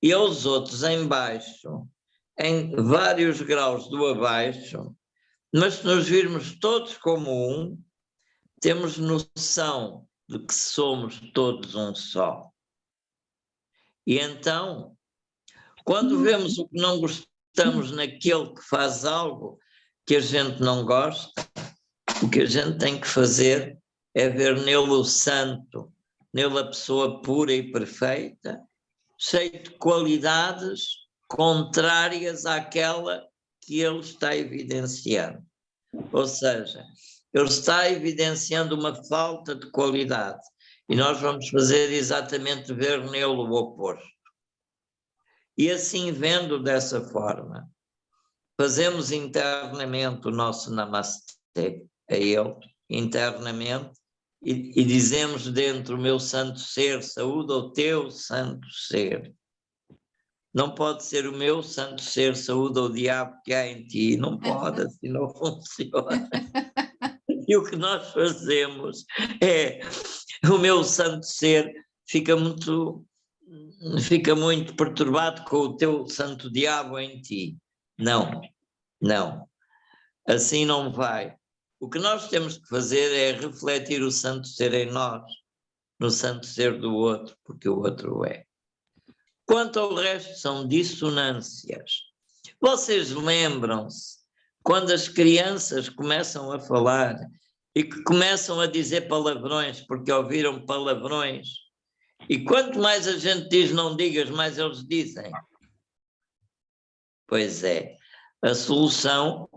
e aos outros em baixo, em vários graus do abaixo, mas se nos virmos todos como um, temos noção de que somos todos um só. E então, quando vemos o que não gostamos naquele que faz algo que a gente não gosta, o que a gente tem que fazer é ver nele o santo, nele a pessoa pura e perfeita, cheio de qualidades contrárias àquela que ele está evidenciando. Ou seja, ele está evidenciando uma falta de qualidade e nós vamos fazer exatamente ver nele o oposto. E assim, vendo dessa forma, fazemos internamente o nosso namastê a ele, internamente, e dizemos dentro, o meu santo ser, saúde ao teu santo ser. Não pode ser o meu santo ser, saúde ao diabo que há em ti. Não pode, assim não funciona. E o que nós fazemos é, o meu santo ser fica muito perturbado com o teu santo diabo em ti. Não, não. Assim não vai. O que nós temos que fazer é refletir o santo ser em nós, no santo ser do outro, porque o outro é. Quanto ao resto, são dissonâncias. Vocês lembram-se, quando as crianças começam a falar e que começam a dizer palavrões, porque ouviram palavrões, e quanto mais a gente diz não digas, mais eles dizem. Pois é, a solução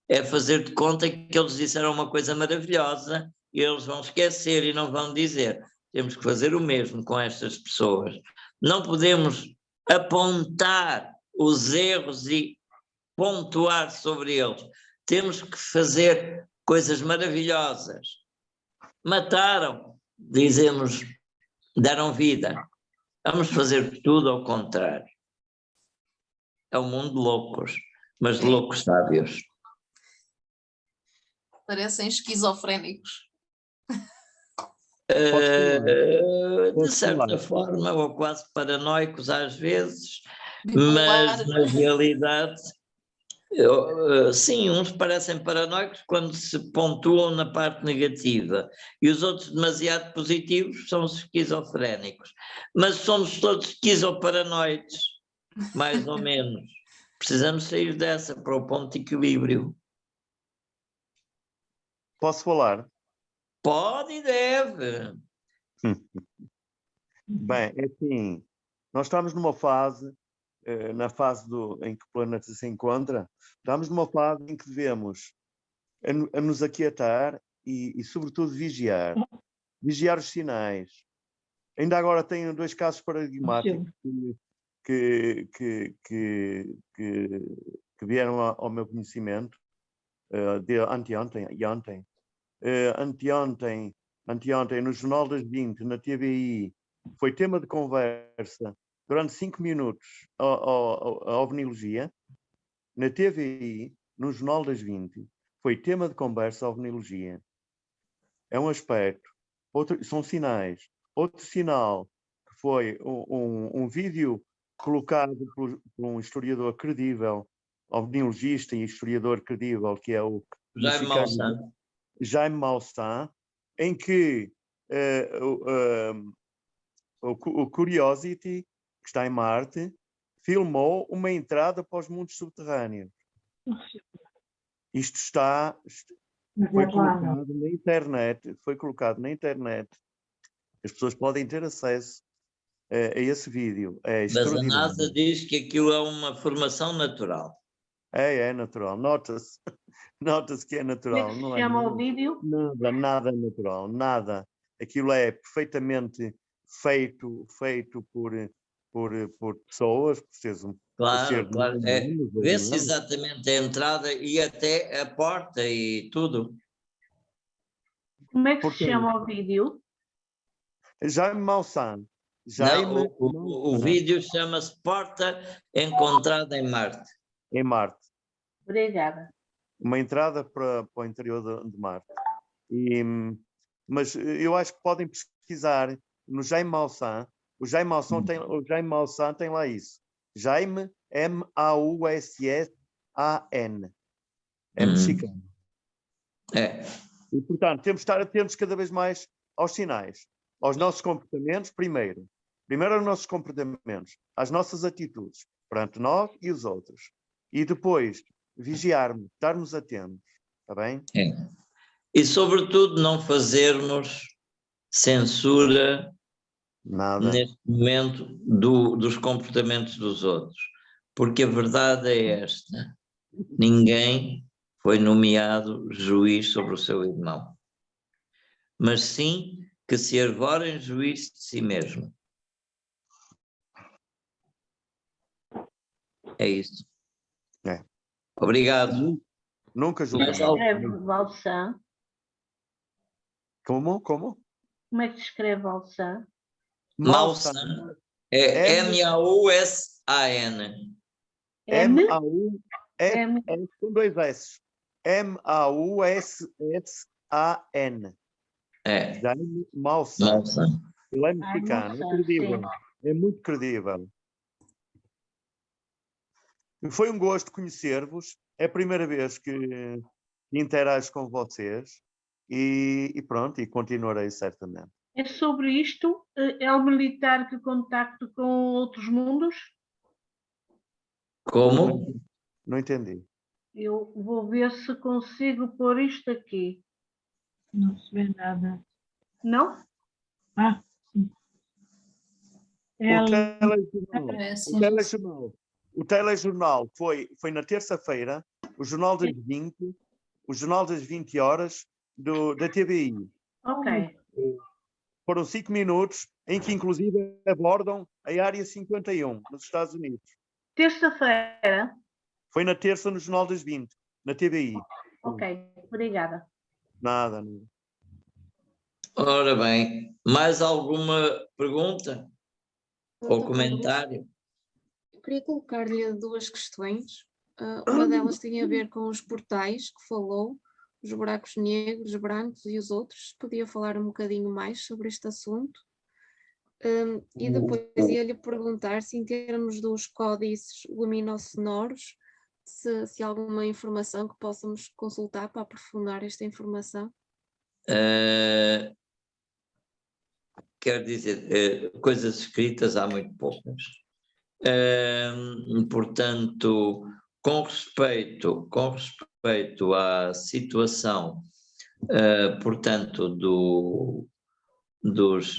é fazer de conta que eles disseram uma coisa maravilhosa e eles vão esquecer e não vão dizer. Temos que fazer o mesmo com estas pessoas. Não podemos apontar os erros e pontuar sobre eles. Temos que fazer coisas maravilhosas. Mataram, dizemos, deram vida. Vamos fazer tudo ao contrário. É um mundo de loucos, mas de loucos sábios. Parecem esquizofrénicos. De certa forma, ou quase paranoicos às vezes, mas na realidade, sim, uns parecem paranoicos quando se pontuam na parte negativa e os outros demasiado positivos são os esquizofrénicos. Mas somos todos esquizoparanoides, mais ou menos. Precisamos sair dessa para o ponto de equilíbrio. Posso falar? Pode e deve. Bem, é assim, nós estamos numa fase, na fase em que o planeta se encontra, estamos numa fase em que devemos a nos aquietar e, sobretudo, vigiar. Vigiar os sinais. Ainda agora tenho 2 casos paradigmáticos que vieram ao meu conhecimento de anteontem e ontem. Anteontem, no Jornal das 20, na TVI, foi tema de conversa durante 5 minutos a ovniologia. Na TVI, no Jornal das 20, foi tema de conversa a ovniologia. É um aspecto. São sinais. Outro sinal que foi um vídeo colocado por um historiador credível, ovniologista e historiador credível, que é o Jaime Maussan. Jaime Maussan, em que o Curiosity, que está em Marte, filmou uma entrada para os mundos subterrâneos. Isto foi colocado na internet. As pessoas podem ter acesso a esse vídeo. É Mas a extraordinário. NASA diz que aquilo é uma formação natural. É natural. Nota-se que é natural. Como é que se chama o vídeo? Nada natural, nada. Aquilo é perfeitamente feito por pessoas, por seres Claro. humanos, Vê-se exatamente a entrada e até a porta e tudo. Como é que se chama o vídeo? Jaime Maussan. Não, o vídeo chama-se Porta Encontrada em Marte. Em Marte. Obrigada. Uma entrada para o interior de Marte. Mas eu acho que podem pesquisar no Jaime Maussan. O Jaime Maussan tem lá isso. Jaime, M-A-U-S-S-A-N. É mexicano. É. E, portanto, temos de estar atentos cada vez mais aos sinais, aos nossos comportamentos, primeiro aos nossos comportamentos, às nossas atitudes, perante nós e os outros. E depois, vigiarmos, estarmos atentos, está bem? É. E, sobretudo, não fazermos censura neste momento dos comportamentos dos outros. Porque a verdade é esta: ninguém foi nomeado juiz sobre o seu irmão, mas sim que se arvorem juiz de si mesmo. É isso. É. Obrigado. Nunca julguemos. Valsan. Como? Como é que se escreve Valsan? Maussan. É M-A-U-S-A-N. M-A-U-S com 2 S. M-A-U-S-S-A-N. É. Jaime Maussan. Ele é mexicano, é credível. Sim. É muito credível. Foi um gosto conhecer-vos. É a primeira vez que interajo com vocês e pronto, e continuarei certamente. É sobre isto? É o militar que contacta com outros mundos? Como? Não entendi. Eu vou ver se consigo pôr isto aqui. Não se vê nada. Não? Ah, sim. O telejornal foi na terça-feira, o Jornal das 20 horas da TVI. Ok. Foram 5 minutos em que inclusive abordam a Área 51 nos Estados Unidos. Terça-feira? Foi na terça no Jornal das 20, na TVI. Ok, obrigada. Nada. Ora bem, mais alguma pergunta ou comentário? Eu queria colocar-lhe 2 questões. Uma delas tem a ver com os portais que falou, os buracos negros, brancos e os outros. Podia falar um bocadinho mais sobre este assunto? E depois ia-lhe perguntar se, em termos dos códices luminosonoros, se há alguma informação que possamos consultar para aprofundar esta informação. Quer dizer, coisas escritas há muito poucas. Portanto, com respeito à situação portanto, dos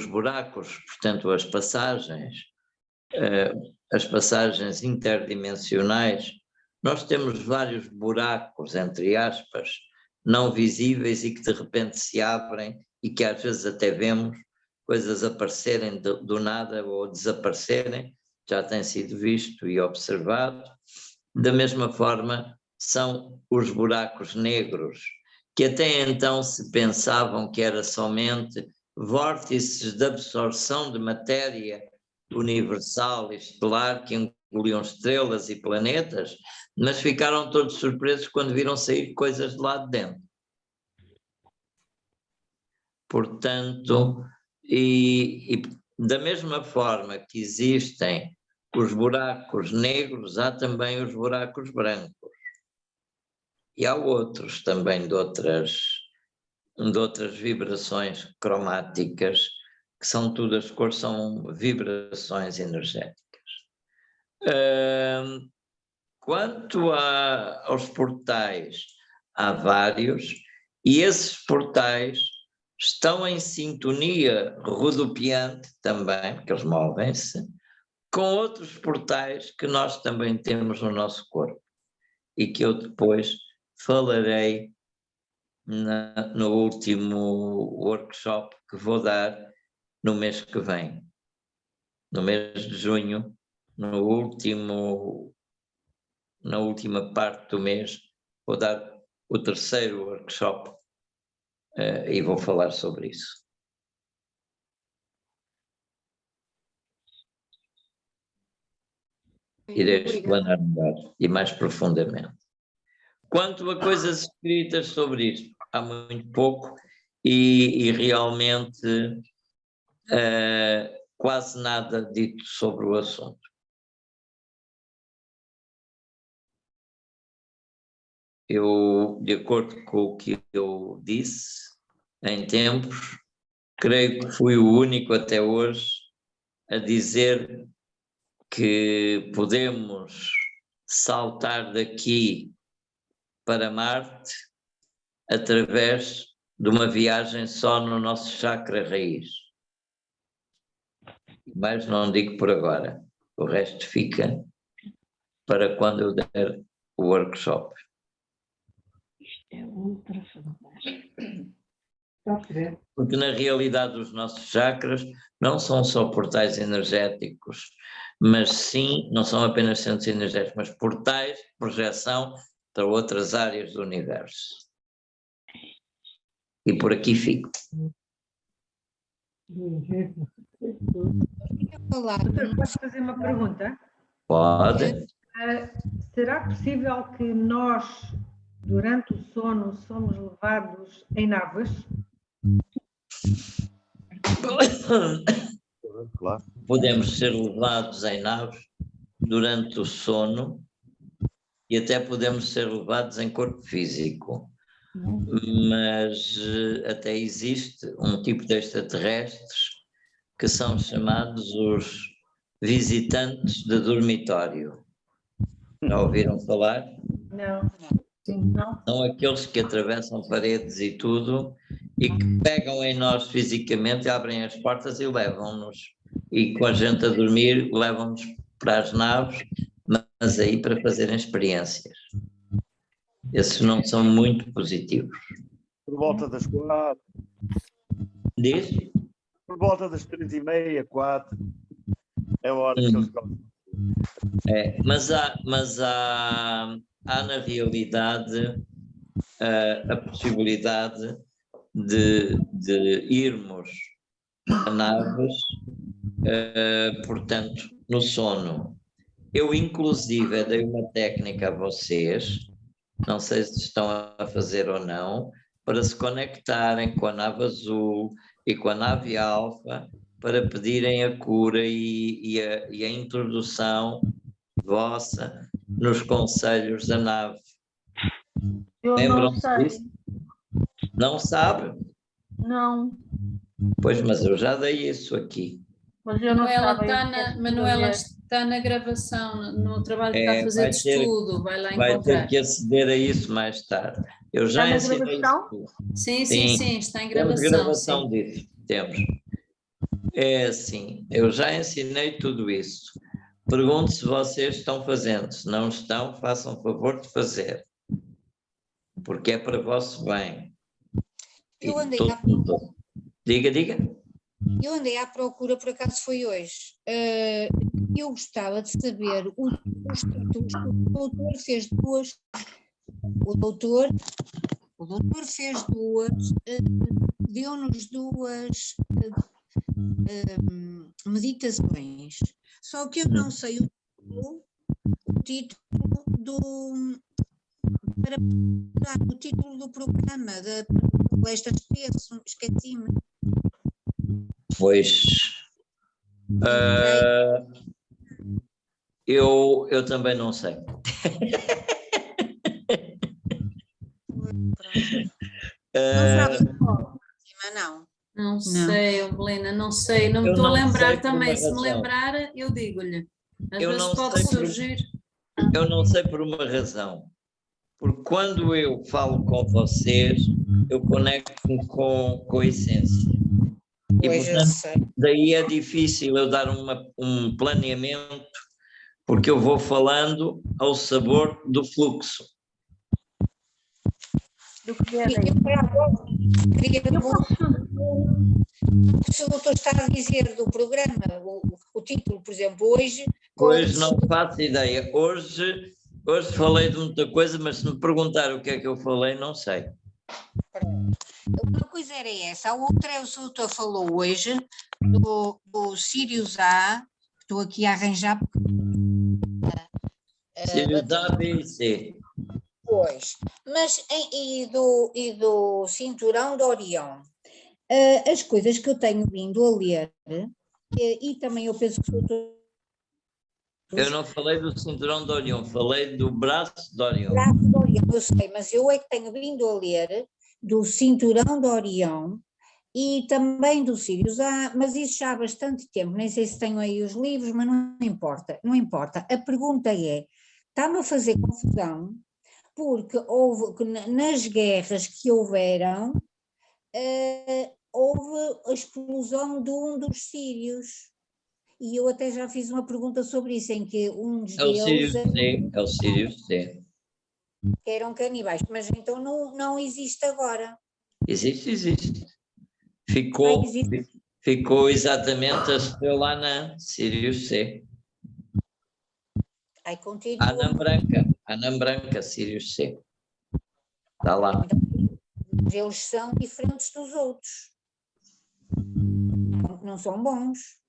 buracos, portanto, as passagens interdimensionais, nós temos vários buracos, entre aspas, não visíveis e que de repente se abrem e que às vezes até vemos coisas aparecerem do nada ou desaparecerem, já tem sido visto e observado. Da mesma forma, são os buracos negros, que até então se pensavam que era somente vórtices de absorção de matéria universal e estelar que engoliam estrelas e planetas, mas ficaram todos surpresos quando viram sair coisas de lá de dentro. Portanto, e da mesma forma que existem os buracos negros, há também os buracos brancos. E há outros também de outras vibrações cromáticas, que são todas cores, são vibrações energéticas. Quanto aos portais, há vários, e esses portais estão em sintonia rodopiante também, porque eles movem-se, com outros portais que nós também temos no nosso corpo, e que eu depois falarei no último workshop que vou dar no mês que vem, no mês de junho, na última parte do mês, vou dar o terceiro workshop e vou falar sobre isso. Irei explanar melhor e mais profundamente. Quanto a coisas escritas sobre isto, há muito pouco e realmente quase nada dito sobre o assunto. Eu, de acordo com o que eu disse em tempos, creio que fui o único até hoje a dizer que podemos saltar daqui para Marte através de uma viagem só no nosso chakra raiz. Mas não digo por agora, o resto fica para quando eu der o workshop. Isto é ultra fantástico. Porque na realidade os nossos chakras não são só portais energéticos, mas sim, não são apenas centros energéticos, mas portais de projeção para outras áreas do universo. E por aqui fico. Doutor, posso fazer uma pergunta? Pode. Será possível que nós, durante o sono, somos levados em naves? Claro. Podemos ser levados em naves durante o sono e até podemos ser levados em corpo físico. Mas até existe um tipo de extraterrestres que são chamados os visitantes de dormitório. Já ouviram falar? Não. Sim, não. São aqueles que atravessam paredes e tudo e que pegam em nós fisicamente, abrem as portas e levam-nos. E com a gente a dormir, levam-nos para as naves, mas aí para fazerem experiências. Esses não são muito positivos. Por volta das 4. Diz? Por volta das 3h30, 4. É a hora que eles gostam. Mas há na realidade a possibilidade de irmos a naves, portanto, no sono. Eu, inclusive, dei uma técnica a vocês, não sei se estão a fazer ou não, para se conectarem com a nave azul e com a nave alfa, para pedirem a cura e a introdução vossa nos conselhos da nave. Eu não sei. Disso? Não sabe? Não. Pois, mas eu já dei isso aqui. Mas eu não Manuela está na gravação, no trabalho que está a fazer de estudo, vai lá vai encontrar. ter que aceder a isso mais tarde. Eu já na ensinei gravação? isso. Sim, está em Temos gravação. gravação Sim. disso, temos. É assim, eu já ensinei tudo isso. Pergunto se vocês estão fazendo. Se não estão, façam favor de fazer. Porque é para o vosso bem. Eu andei Diga. Eu andei à procura, por acaso foi hoje. Eu gostava de saber os títulos que o doutor fez duas. O doutor fez duas, deu-nos duas meditações. Só que eu não sei o título o título do programa da palestra, esqueci-me. Pois. Eu também não sei. Não sabes não. Não sei, Helena, não sei, não me estou a lembrar também. Se me lembrar, eu digo-lhe. Às vezes pode surgir. Eu não sei por uma razão. Porque quando eu falo com vocês, eu conecto-me com a essência. E, portanto, daí é difícil eu dar um planeamento, porque eu vou falando ao sabor do fluxo. Se o doutor está a dizer do programa, o título, por exemplo, hoje... Hoje não faço ideia. Hoje falei de muita coisa, mas se me perguntar o que é que eu falei, não sei. Uma coisa era essa, a outra é o que o doutor falou hoje, do Sirius A, estou aqui a arranjar... Sirius A, B e C. Pois, mas e do Cinturão de Orião? As coisas que eu tenho vindo a ler, e também eu penso que o doutor... Eu não falei do Cinturão de Orião, falei do Braço de Orião. Braço de Orião, eu sei, mas eu é que tenho vindo a ler do Cinturão de Orião e também do Sirius A, mas isso já há bastante tempo, nem sei se tenho aí os livros, mas não importa, não importa. A pergunta é, está-me a fazer confusão, porque houve, nas guerras que houveram, houve a explosão de um dos sírios. E eu até já fiz uma pergunta sobre isso, em que um dos deles... É o Sirius C. Que eram canibais, mas então não existe agora. Existe. Ficou exatamente a estrela na Sirius C. Aí continua. Anã branca, Sirius C. Está lá. Eles são diferentes dos outros. Não são bons.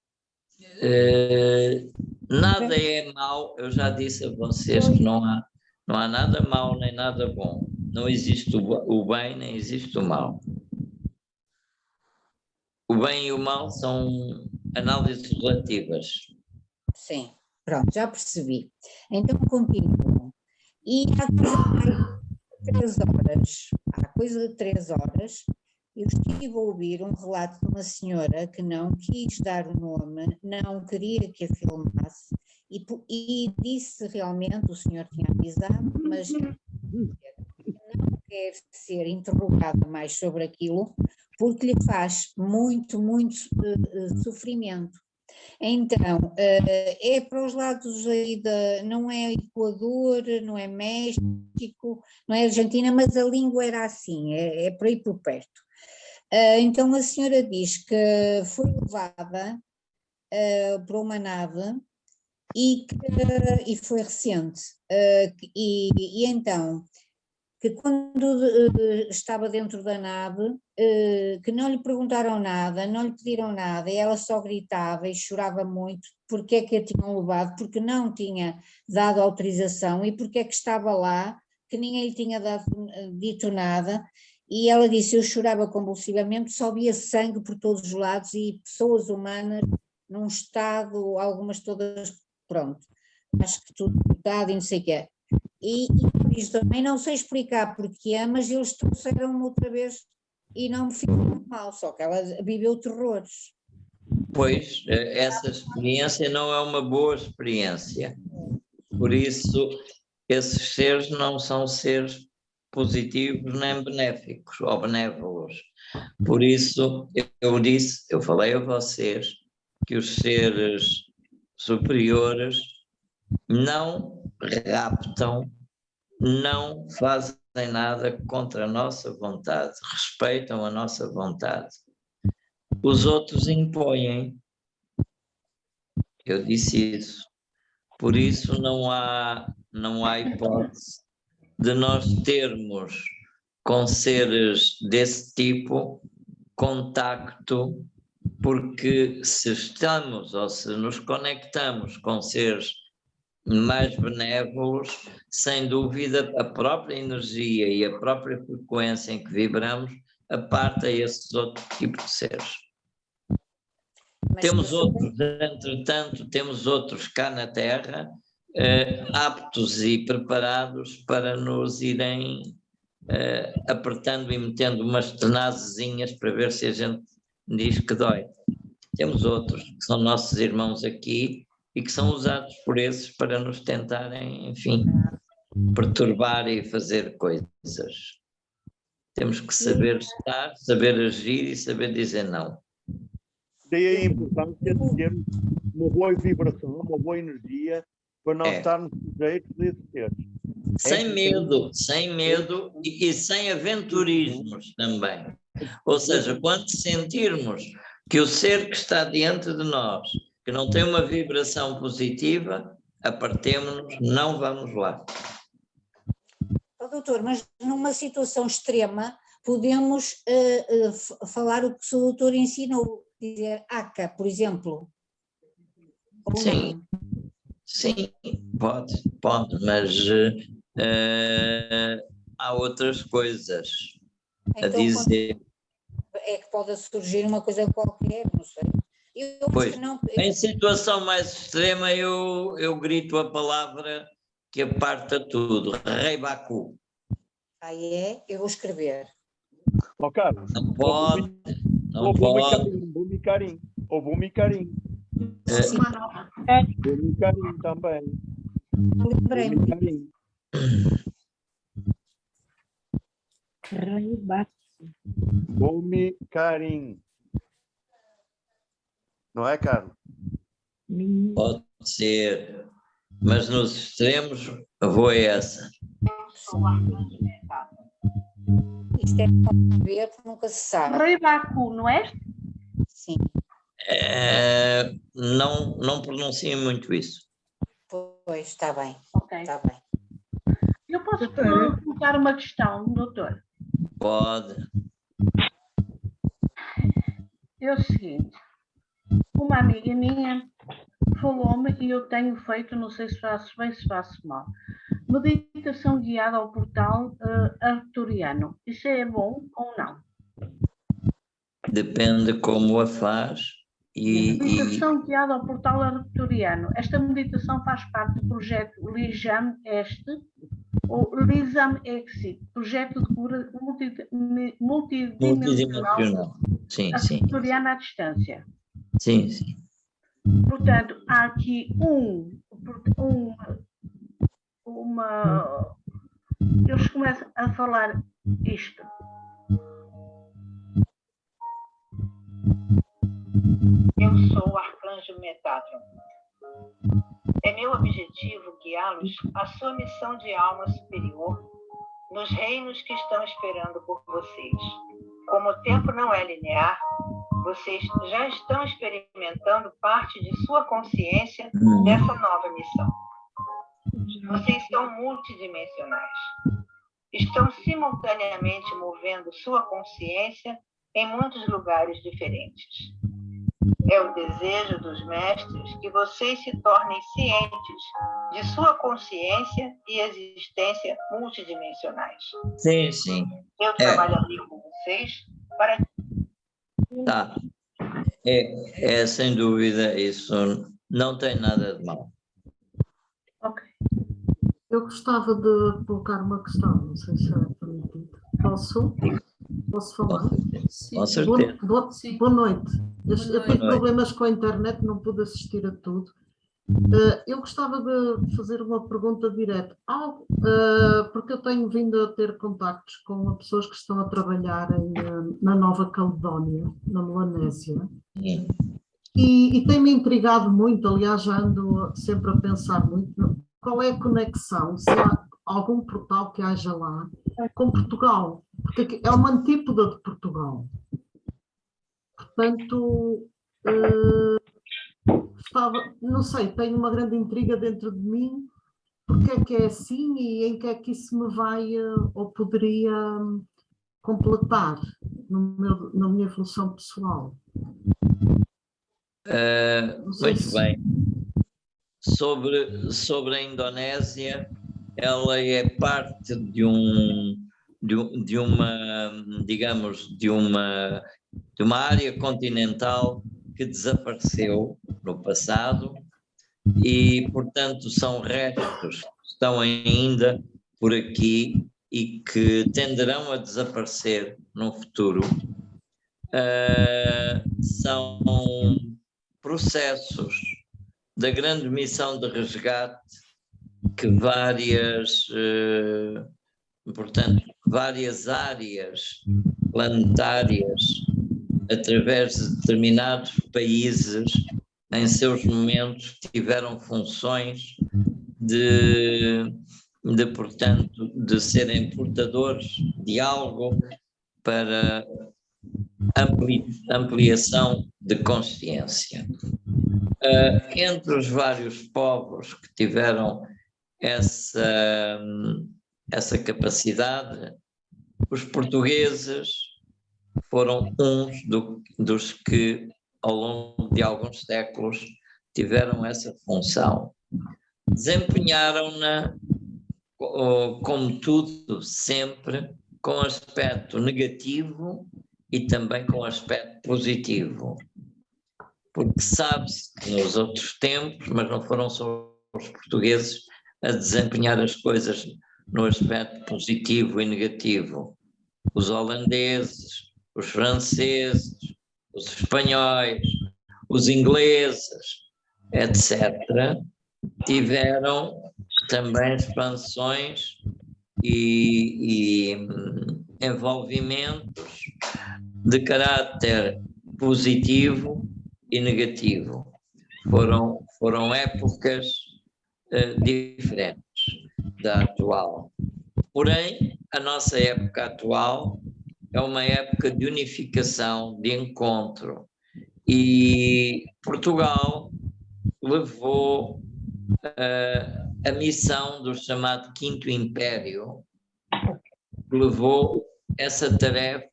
Nada é mau, eu já disse a vocês que não há nada mau nem nada bom. Não existe o bem, nem existe o mal. O bem e o mal são análises relativas. Sim, pronto, já percebi. Então continuo. E há coisa de 3 horas, eu estive a ouvir um relato de uma senhora que não quis dar o nome, não queria que a filmasse, e disse realmente, o senhor tinha avisado, mas não quer ser interrogada mais sobre aquilo, porque lhe faz muito sofrimento. Então, é para os lados aí não é Equador, não é México, não é Argentina, mas a língua era assim, é por aí por perto. Então a senhora diz que foi levada para uma nave e foi recente, e então que quando estava dentro da nave, que não lhe perguntaram nada, não lhe pediram nada, e ela só gritava e chorava muito porque é que a tinham levado, porque não tinha dado autorização e porque é que estava lá, que ninguém lhe tinha dito nada, e ela disse, eu chorava convulsivamente, só via sangue por todos os lados e pessoas humanas num estado, algumas todas, pronto, acho que tudo cortado e não sei o que é. E diz também, não sei explicar porque mas eles trouxeram-me outra vez e não me ficou muito mal, só que ela viveu terrores. Pois, essa experiência não é uma boa experiência. Por isso, esses seres não são seres positivos nem benéficos ou benévolos. Por isso, eu falei a vocês que os seres superiores não raptam, não fazem nada contra a nossa vontade, respeitam a nossa vontade. Os outros impõem. Eu disse isso. Por isso não há hipótese de nós termos com seres desse tipo contacto, porque se estamos ou se nos conectamos com seres mais benévolos, sem dúvida a própria energia e a própria frequência em que vibramos aparta esses outros tipos de seres. Temos outros, entretanto, temos outros cá na Terra aptos e preparados para nos irem apertando e metendo umas tenazezinhas para ver se a gente diz que dói. Temos outros que são nossos irmãos aqui e que são usados por esses para nos tentarem, enfim, perturbar e fazer coisas. Temos que saber estar, saber agir e saber dizer não. Daí a importância de termos uma boa vibração, uma boa energia, para não estarmos sujeitos a esses seres. Sem medo e sem aventurismos também. Ou seja, quando sentirmos que o ser que está diante de nós, que não tem uma vibração positiva, apartemo-nos, não vamos lá. Doutor, mas numa situação extrema, podemos falar o que o doutor ensinou, dizer ACA, por exemplo? Sim, sim, pode, mas há outras coisas a dizer. É que pode surgir uma coisa qualquer, não sei. Pois, em situação mais extrema eu grito a palavra que aparta tudo, Rei Baku. Eu vou escrever. Ó, Carlos. Não pode. Bumicarim. Ou Bumicarim. Bumicarim também. Lembrei-me. Bumicarim. Não é, Carlos? Pode ser, mas nos extremos vou a essa. Isto é ver, nunca se sabe. Rei Baku, não é? Sim. Não pronuncio muito isso. Pois, está bem. Ok. Está bem. Eu posso colocar uma questão, doutor? Pode. É o seguinte, uma amiga minha falou-me e eu tenho feito, não sei se faço bem, se faço mal, meditação guiada ao portal arcturiano. Isso é bom ou não? Depende como a faz. Meditação guiada ao portal arcturiano. Esta meditação faz parte do projeto Lijam Este, ou Lisam Exit, projeto de cura multidimensional arcturiana à distância. Sim, sim. Portanto, há aqui eles começam a falar isto. Eu sou o Arcanjo Metatron. É meu objetivo guiá-los à sua missão de alma superior nos reinos que estão esperando por vocês. Como o tempo não é linear, vocês já estão experimentando parte de sua consciência dessa nova missão. Vocês são multidimensionais. Estão simultaneamente movendo sua consciência em muitos lugares diferentes. É o desejo dos mestres que vocês se tornem cientes de sua consciência e existência multidimensionais. Sim, sim. Eu trabalharei com vocês para... Tá. Sem dúvida, isso não tem nada de mal. Ok. Eu gostava de colocar uma questão, não sei se é permitido. Posso falar? Sim. Com certeza. Boa noite. Eu tive problemas com a internet, não pude assistir a tudo. Eu gostava de fazer uma pergunta direta, porque eu tenho vindo a ter contactos com pessoas que estão a trabalhar na Nova Caledónia, na Melanésia, e tem-me intrigado muito, aliás, já ando sempre a pensar muito, qual é a conexão, se há algum portal que haja lá com Portugal, porque é uma antípoda de Portugal. Portanto, não sei, tenho uma grande intriga dentro de mim, porque é assim e em que é que isso me vai ou poderia completar na minha evolução pessoal. Muito bem. Sobre a Indonésia, ela é parte de uma área continental que desapareceu no passado e, portanto, são restos que estão ainda por aqui e que tenderão a desaparecer no futuro. São processos da grande missão de resgate que várias áreas planetárias, através de determinados países, em seus momentos, tiveram funções portanto, de serem portadores de algo para ampliação de consciência. Entre os vários povos que tiveram essa capacidade, os portugueses foram uns dos que, ao longo de alguns séculos, tiveram essa função. Desempenharam-na, como tudo, sempre, com aspecto negativo e também com aspecto positivo. Porque sabe-se que nos outros tempos, mas não foram só os portugueses a desempenhar as coisas no aspecto positivo e negativo. Os holandeses, os franceses, os espanhóis, os ingleses, etc., tiveram também expansões e envolvimentos de caráter positivo e negativo. Foram épocas diferentes da atual. Porém, a nossa época atual é uma época de unificação, de encontro. E Portugal levou a missão do chamado Quinto Império, levou essa tarefa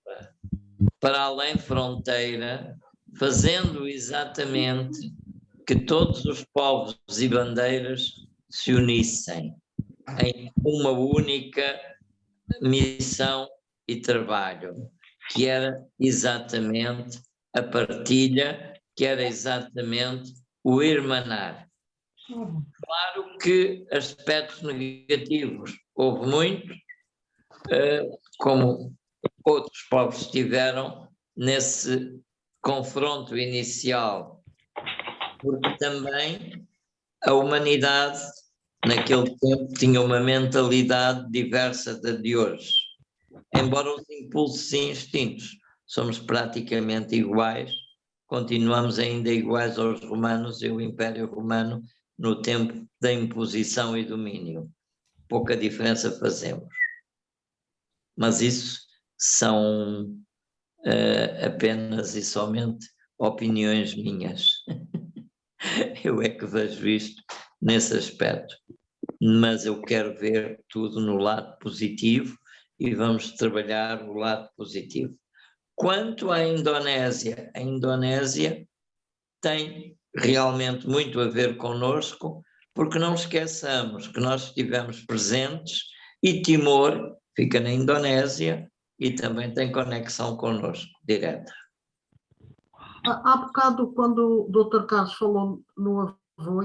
para além fronteira, fazendo exatamente que todos os povos e bandeiras se unissem em uma única missão e trabalho, que era exatamente a partilha, que era exatamente o irmanar. Claro que aspectos negativos houve muitos, como outros povos tiveram nesse confronto inicial, porque também a humanidade naquele tempo tinha uma mentalidade diversa da de hoje. Embora os impulsos e instintos somos praticamente iguais, continuamos ainda iguais aos romanos e o Império Romano no tempo da imposição e domínio. Pouca diferença fazemos. Mas isso são apenas e somente opiniões minhas. Eu é que vejo isto nesse aspecto. Mas eu quero ver tudo no lado positivo e vamos trabalhar o lado positivo. Quanto à Indonésia, a Indonésia tem realmente muito a ver connosco, porque não esqueçamos que nós estivemos presentes e Timor fica na Indonésia e também tem conexão connosco, direta. Há bocado, quando o Dr. Carlos falou no avô,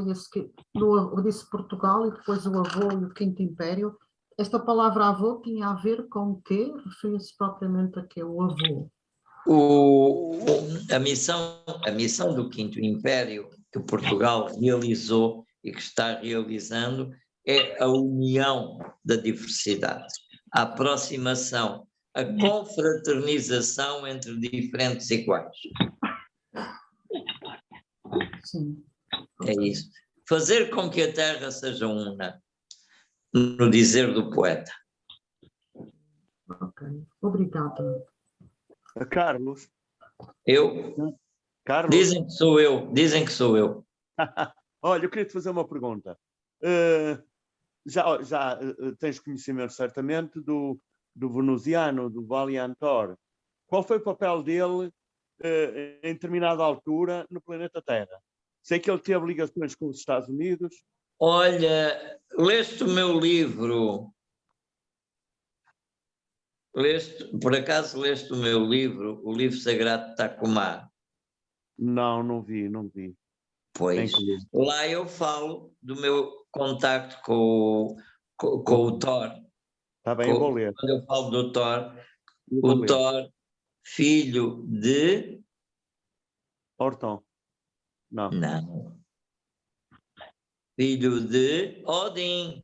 disse Portugal e depois o avô e o Quinto Império, esta palavra avô tinha a ver com o quê? Referia-se propriamente a quê? O avô? A missão do Quinto Império, que Portugal realizou e que está realizando é a união da diversidade, a aproximação, a confraternização entre diferentes iguais. Sim. É isso. Fazer com que a terra seja una, no dizer do poeta. Ok, obrigada. Carlos. Eu? Carlos. Dizem que sou eu, dizem que sou eu. Olha, eu queria te fazer uma pergunta. Já tens conhecimento certamente do venusiano, do Valiantor. Qual foi o papel dele em determinada altura no planeta Terra? Sei que ele teve ligações com os Estados Unidos. Olha, leste o meu livro? Por acaso leste o meu livro, o livro sagrado de Tacumã? Não vi. Pois, lá eu falo do meu contacto com o Thor. Está bem, eu vou ler. Quando eu falo do Thor, o Thor, filho de... Orton. Não. Filho de Odin.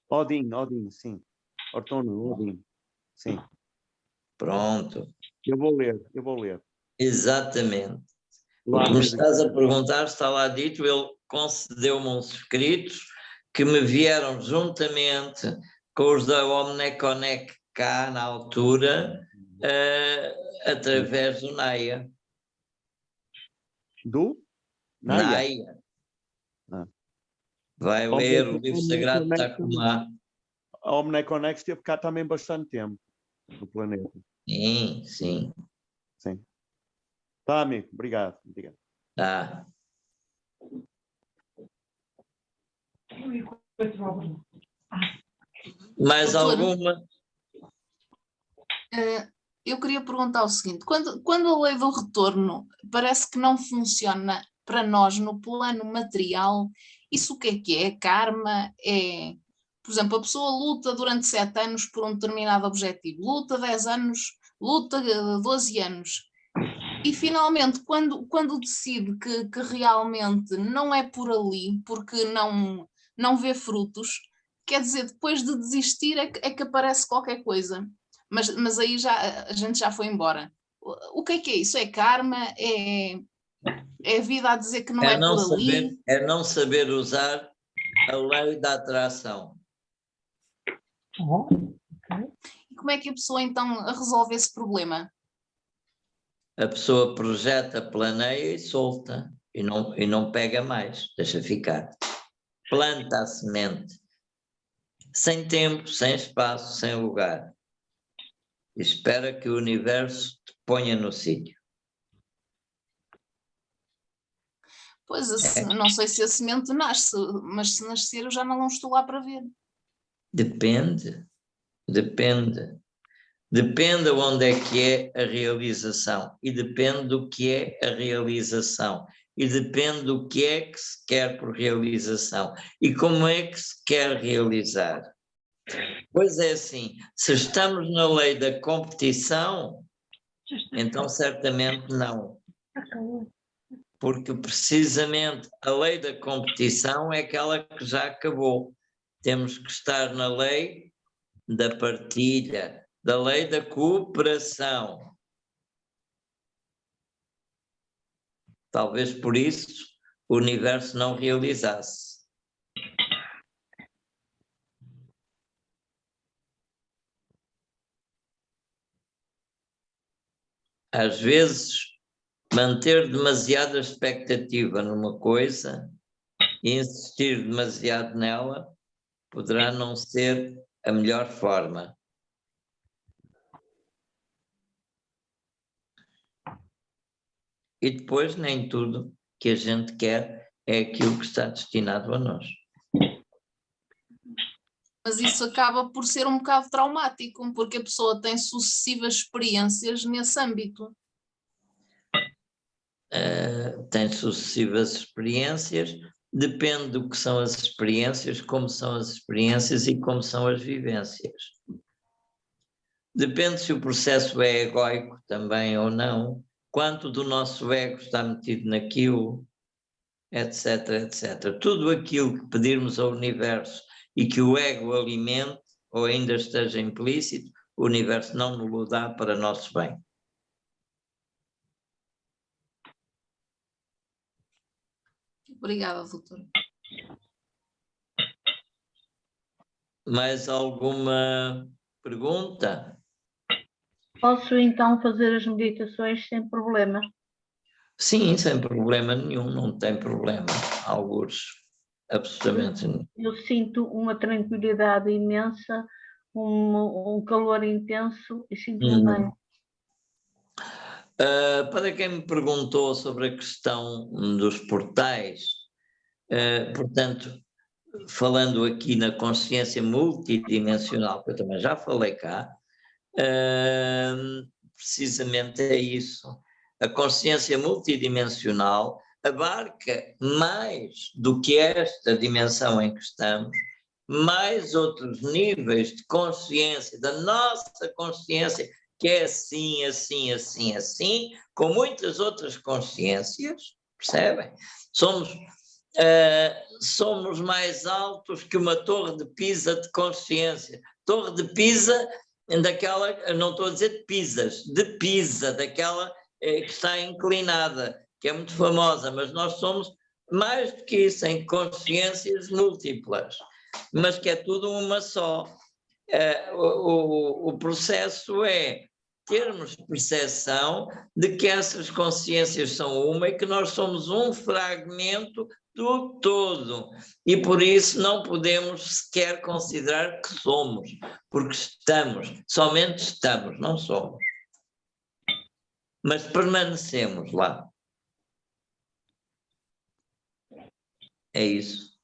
Odin, sim. Orton, Odin, sim. Pronto. Eu vou ler. Exatamente. O que me estás a perguntar está lá dito, ele concedeu-me uns escritos que me vieram juntamente com os da Omneconec cá na altura, através do Naia. Do? Naia. Vai ler o livro sagrado de Tacumã. A Omneconec esteve cá também bastante tempo no planeta. Sim. Tá, amigo. Obrigado. Tá. Mais alguma? Eu queria perguntar o seguinte, quando a lei do retorno parece que não funciona para nós no plano material, isso o que é? É karma? Por exemplo, a pessoa luta durante 7 anos por um determinado objetivo, luta 10 anos, luta 12 anos, e finalmente quando decide que realmente não é por ali, porque não vê frutos, quer dizer, depois de desistir é que aparece qualquer coisa. Mas aí a gente já foi embora. O que é isso? É karma? É a vida a dizer que não é por ali? É não saber usar a lei da atração. E como é que a pessoa então resolve esse problema? A pessoa projeta, planeia e solta. E não pega mais, deixa ficar. Planta a semente. Sem tempo, sem espaço, sem lugar. Espera que o universo te ponha no sítio. Pois, não sei se a semente nasce, mas se nascer eu já não estou lá para ver. Depende. Depende onde é que é a realização. E depende do que é a realização. E depende do que é que se quer por realização. E como é que se quer realizar. Pois é assim, se estamos na lei da competição, então certamente não. Porque precisamente a lei da competição é aquela que já acabou. Temos que estar na lei da partilha, da lei da cooperação. Talvez por isso o universo não realizasse. Às vezes, manter demasiada expectativa numa coisa e insistir demasiado nela poderá não ser a melhor forma. E depois nem tudo que a gente quer é aquilo que está destinado a nós. Mas isso acaba por ser um bocado traumático, porque a pessoa tem sucessivas experiências nesse âmbito. Tem sucessivas experiências, depende do que são as experiências, como são as experiências e como são as vivências. Depende se o processo é egóico também ou não, quanto do nosso ego está metido naquilo. etc, etc. Tudo aquilo que pedirmos ao universo e que o ego alimente, ou ainda esteja implícito, o universo não nos o dá para nosso bem. Obrigada, doutor. Mais alguma pergunta? Posso então fazer as meditações sem problema? Sim, sem problema nenhum, não tem problema. Alguns, absolutamente nenhum. Eu sinto uma tranquilidade imensa, um calor intenso e sinto-me bem. Para quem me perguntou sobre a questão dos portais, portanto, falando aqui na consciência multidimensional, que eu também já falei cá, precisamente é isso. A consciência multidimensional abarca mais do que esta dimensão em que estamos, mais outros níveis de consciência, da nossa consciência, que é assim, assim, assim, assim, com muitas outras consciências, percebem? Somos mais altos que uma torre de Pisa de consciência. Torre de Pisa, daquela, não estou a dizer de Pisas, de Pisa, daquela que está inclinada, que é muito famosa, mas nós somos mais do que isso, em consciências múltiplas, mas que é tudo uma só. O processo é termos percepção de que essas consciências são uma e que nós somos um fragmento do todo, e por isso não podemos sequer considerar que somos, porque estamos, somente estamos, não somos. Mas permanecemos lá. É isso.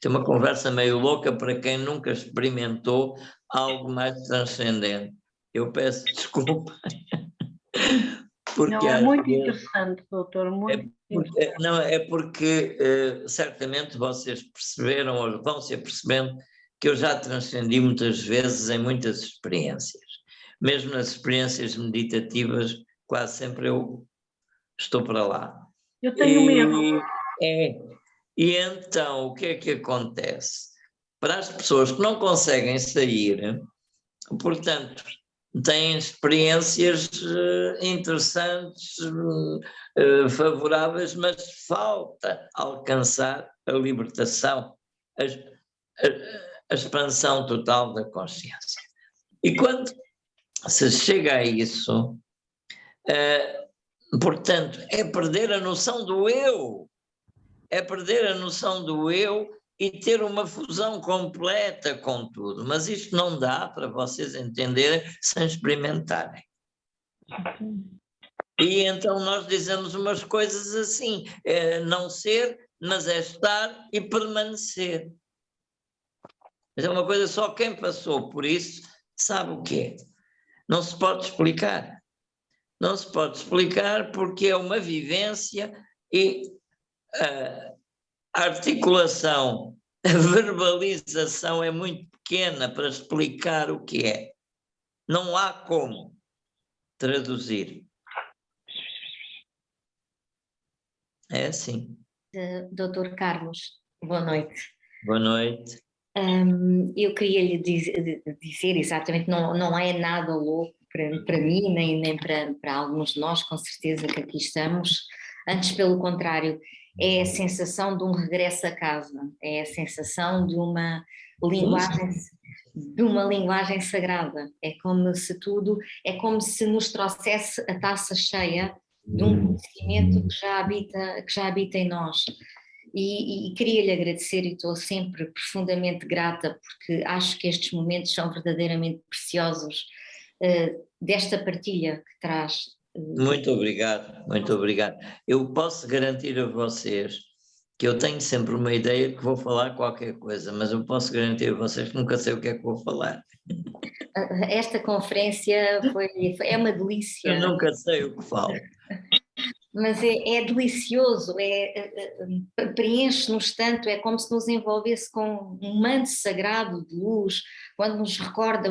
É uma conversa meio louca para quem nunca experimentou algo mais transcendente. Eu peço desculpa. Porque não, é muito interessante, doutor, muito interessante. Não, é porque certamente vocês perceberam, ou vão se apercebendo, que eu já transcendi muitas vezes em muitas experiências. Mesmo nas experiências meditativas, quase sempre eu estou para lá. Eu tenho medo. E então, o que é que acontece? Para as pessoas que não conseguem sair, portanto, têm experiências interessantes, favoráveis, mas falta alcançar a libertação, a expansão total da consciência. E quando se chega a isso, portanto, é perder a noção do eu, é perder a noção do eu e ter uma fusão completa com tudo. Mas isto não dá para vocês entenderem sem experimentarem. E então nós dizemos umas coisas assim, é não ser, mas é estar e permanecer. Mas é uma coisa só quem passou por isso sabe o que é. Não se pode explicar. Não se pode explicar porque é uma vivência e a articulação, a verbalização é muito pequena para explicar o que é. Não há como traduzir. É assim. Doutor Carlos, boa noite. Boa noite. Eu queria lhe dizer exatamente, não é nada louco para mim, nem para alguns de nós, com certeza que aqui estamos. Antes, pelo contrário, é a sensação de um regresso a casa, é a sensação de uma linguagem sagrada. É como se nos trouxesse a taça cheia de um conhecimento que já habita em nós. E queria-lhe agradecer, e estou sempre profundamente grata, porque acho que estes momentos são verdadeiramente preciosos, desta partilha que traz. Muito obrigado, muito obrigado. Eu posso garantir a vocês que eu tenho sempre uma ideia que vou falar qualquer coisa, mas eu posso garantir a vocês que nunca sei o que é que vou falar. Esta conferência é uma delícia. Eu nunca sei o que falo. Mas é delicioso, preenche-nos tanto, é como se nos envolvesse com um manto sagrado de luz, quando nos recorda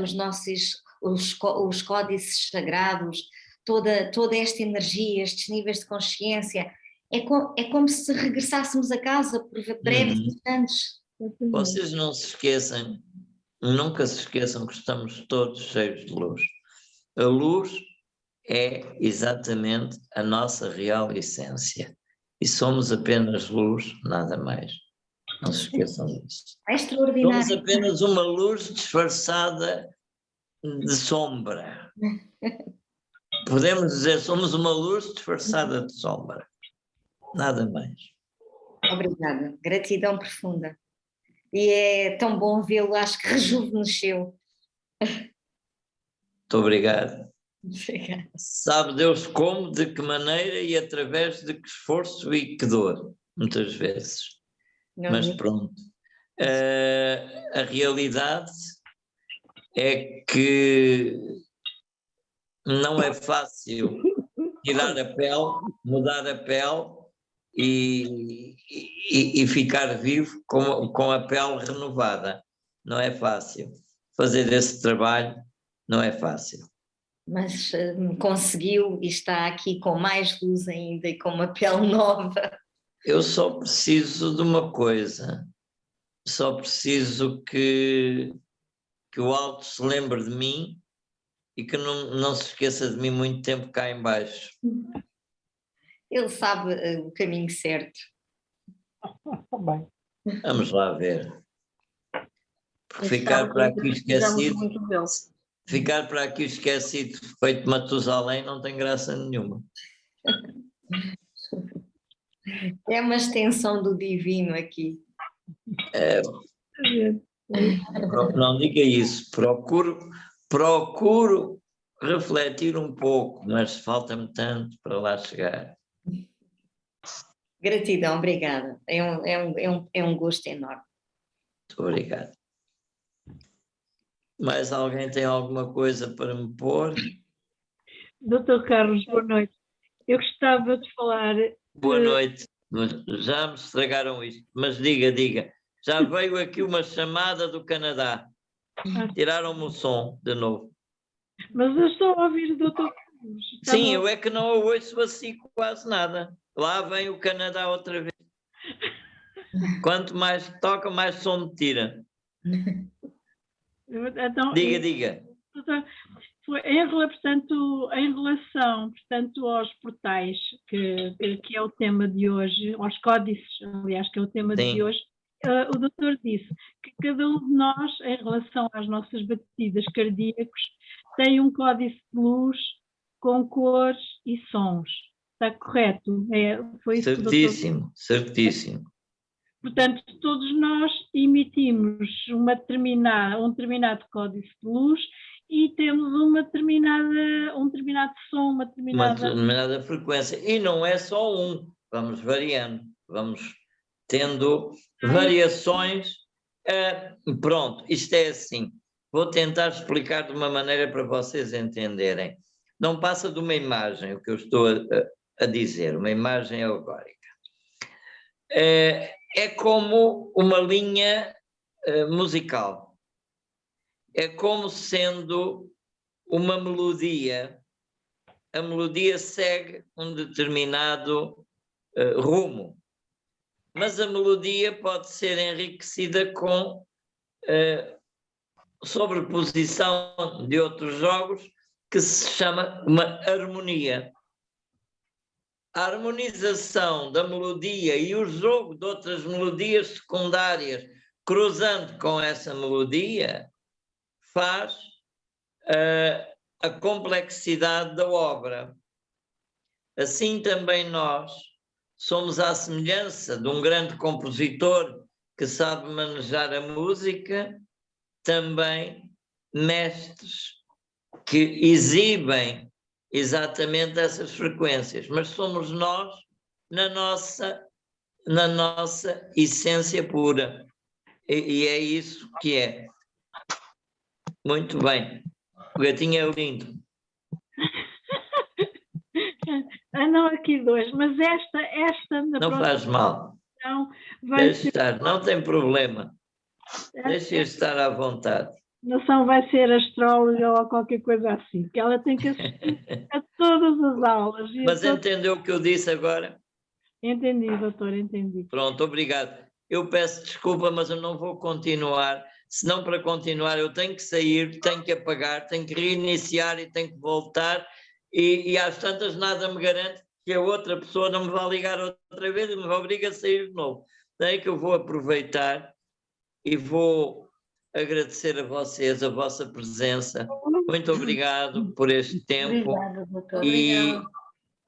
os códices sagrados, toda esta energia, estes níveis de consciência. É como se regressássemos a casa por breves instantes. Vocês não se esqueçam, nunca se esqueçam que estamos todos cheios de luz. A luz é exatamente a nossa real essência. E somos apenas luz, nada mais. Não se esqueçam disso. É extraordinário. Somos apenas uma luz disfarçada de sombra. Podemos dizer, somos uma luz disfarçada de sombra. Nada mais. Obrigada. Gratidão profunda. E é tão bom vê-lo, acho que rejuvenesceu. Muito obrigado. Obrigada. Sabe Deus como, de que maneira e através de que esforço e que dor, muitas vezes. Mas pronto. A realidade é que não é fácil tirar a pele, mudar a pele e ficar vivo com a pele renovada. Não é fácil. Fazer esse trabalho não é fácil. Mas conseguiu e está aqui com mais luz ainda e com uma pele nova. Eu só preciso de uma coisa. Só preciso que o alto se lembre de mim e que não se esqueça de mim muito tempo cá em baixo. Ele sabe o caminho certo. Vamos lá ver. Porque ficar para aqui esquecido, feito Matusalém, não tem graça nenhuma. É uma extensão do divino aqui. Não diga isso. Procuro refletir um pouco, mas falta-me tanto para lá chegar. Gratidão, obrigada. É um gosto enorme. Muito obrigado. Mais alguém tem alguma coisa para me pôr? Dr. Carlos, boa noite. Eu gostava de falar... Boa noite. Já me estragaram isto, mas diga. Já veio aqui uma chamada do Canadá. Tiraram-me o som de novo. Mas eu estou a ouvir o Dr. Carlos. Sim, eu é que não ouço assim quase nada. Lá vem o Canadá outra vez. Quanto mais toca, mais som me tira. Então, Diga. Em relação, portanto, aos portais, que é o tema de hoje, aos códices, aliás, que é o tema de hoje, o doutor disse que cada um de nós, em relação às nossas batidas cardíacas, tem um códice de luz com cores e sons. Está correto? Foi isso certíssimo, que certíssimo. Portanto, todos nós emitimos um determinado códice de luz e temos um determinado som, uma determinada frequência. E não é só um, vamos variando, vamos tendo variações. Pronto, isto é assim. Vou tentar explicar de uma maneira para vocês entenderem. Não passa de uma imagem, o que eu estou a dizer, uma imagem alegórica. É como uma linha musical. É como sendo uma melodia. A melodia segue um determinado rumo. Mas a melodia pode ser enriquecida com sobreposição de outros jogos que se chama uma harmonia. A harmonização da melodia e o jogo de outras melodias secundárias cruzando com essa melodia faz a complexidade da obra. Assim também nós somos à semelhança de um grande compositor que sabe manejar a música, também mestres que exibem exatamente essas frequências, mas somos nós na nossa essência pura. E é isso que é. Muito bem. O gatinho é lindo. Não, aqui dois, mas esta não faz mal. Deixe estar, não tem problema. Deixe estar à vontade. continuação vai ser astróloga ou qualquer coisa assim, que ela tem que assistir a todas as aulas. Mas entendeu o que eu disse agora? Entendi, doutor, entendi. Pronto, obrigado. Eu peço desculpa, mas eu não vou continuar. Senão, para continuar, eu tenho que sair, tenho que apagar, tenho que reiniciar e tenho que voltar. E às tantas nada me garante que a outra pessoa não me vá ligar outra vez e me obriga a sair de novo. Daí que eu vou aproveitar e vou agradecer a vocês a vossa presença. Muito obrigado por este tempo. Obrigada, doutor. E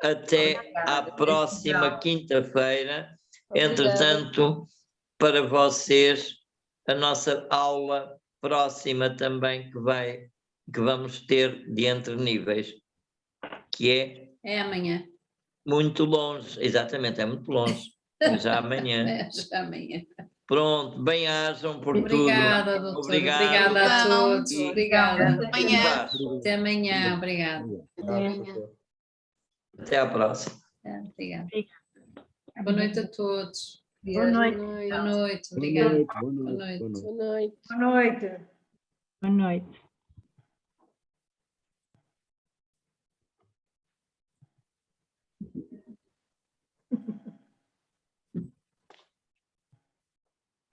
até à próxima quinta-feira. Entretanto, para vocês, a nossa aula próxima também que vamos ter de entre níveis, que É amanhã. muito longe, exatamente, é muito longe, já amanhã. É já amanhã. Pronto, bem-ajam por Obrigada, tudo. doutor. Obrigado. Obrigada a todos. E- Obrigada. Amanhã. Até amanhã. Obrigada. Até amanhã. Até à próxima. Obrigada. Boa noite a todos. Boa noite. Boa noite. Obrigada. Boa noite. Boa noite. Boa noite. Boa noite. Boa noite.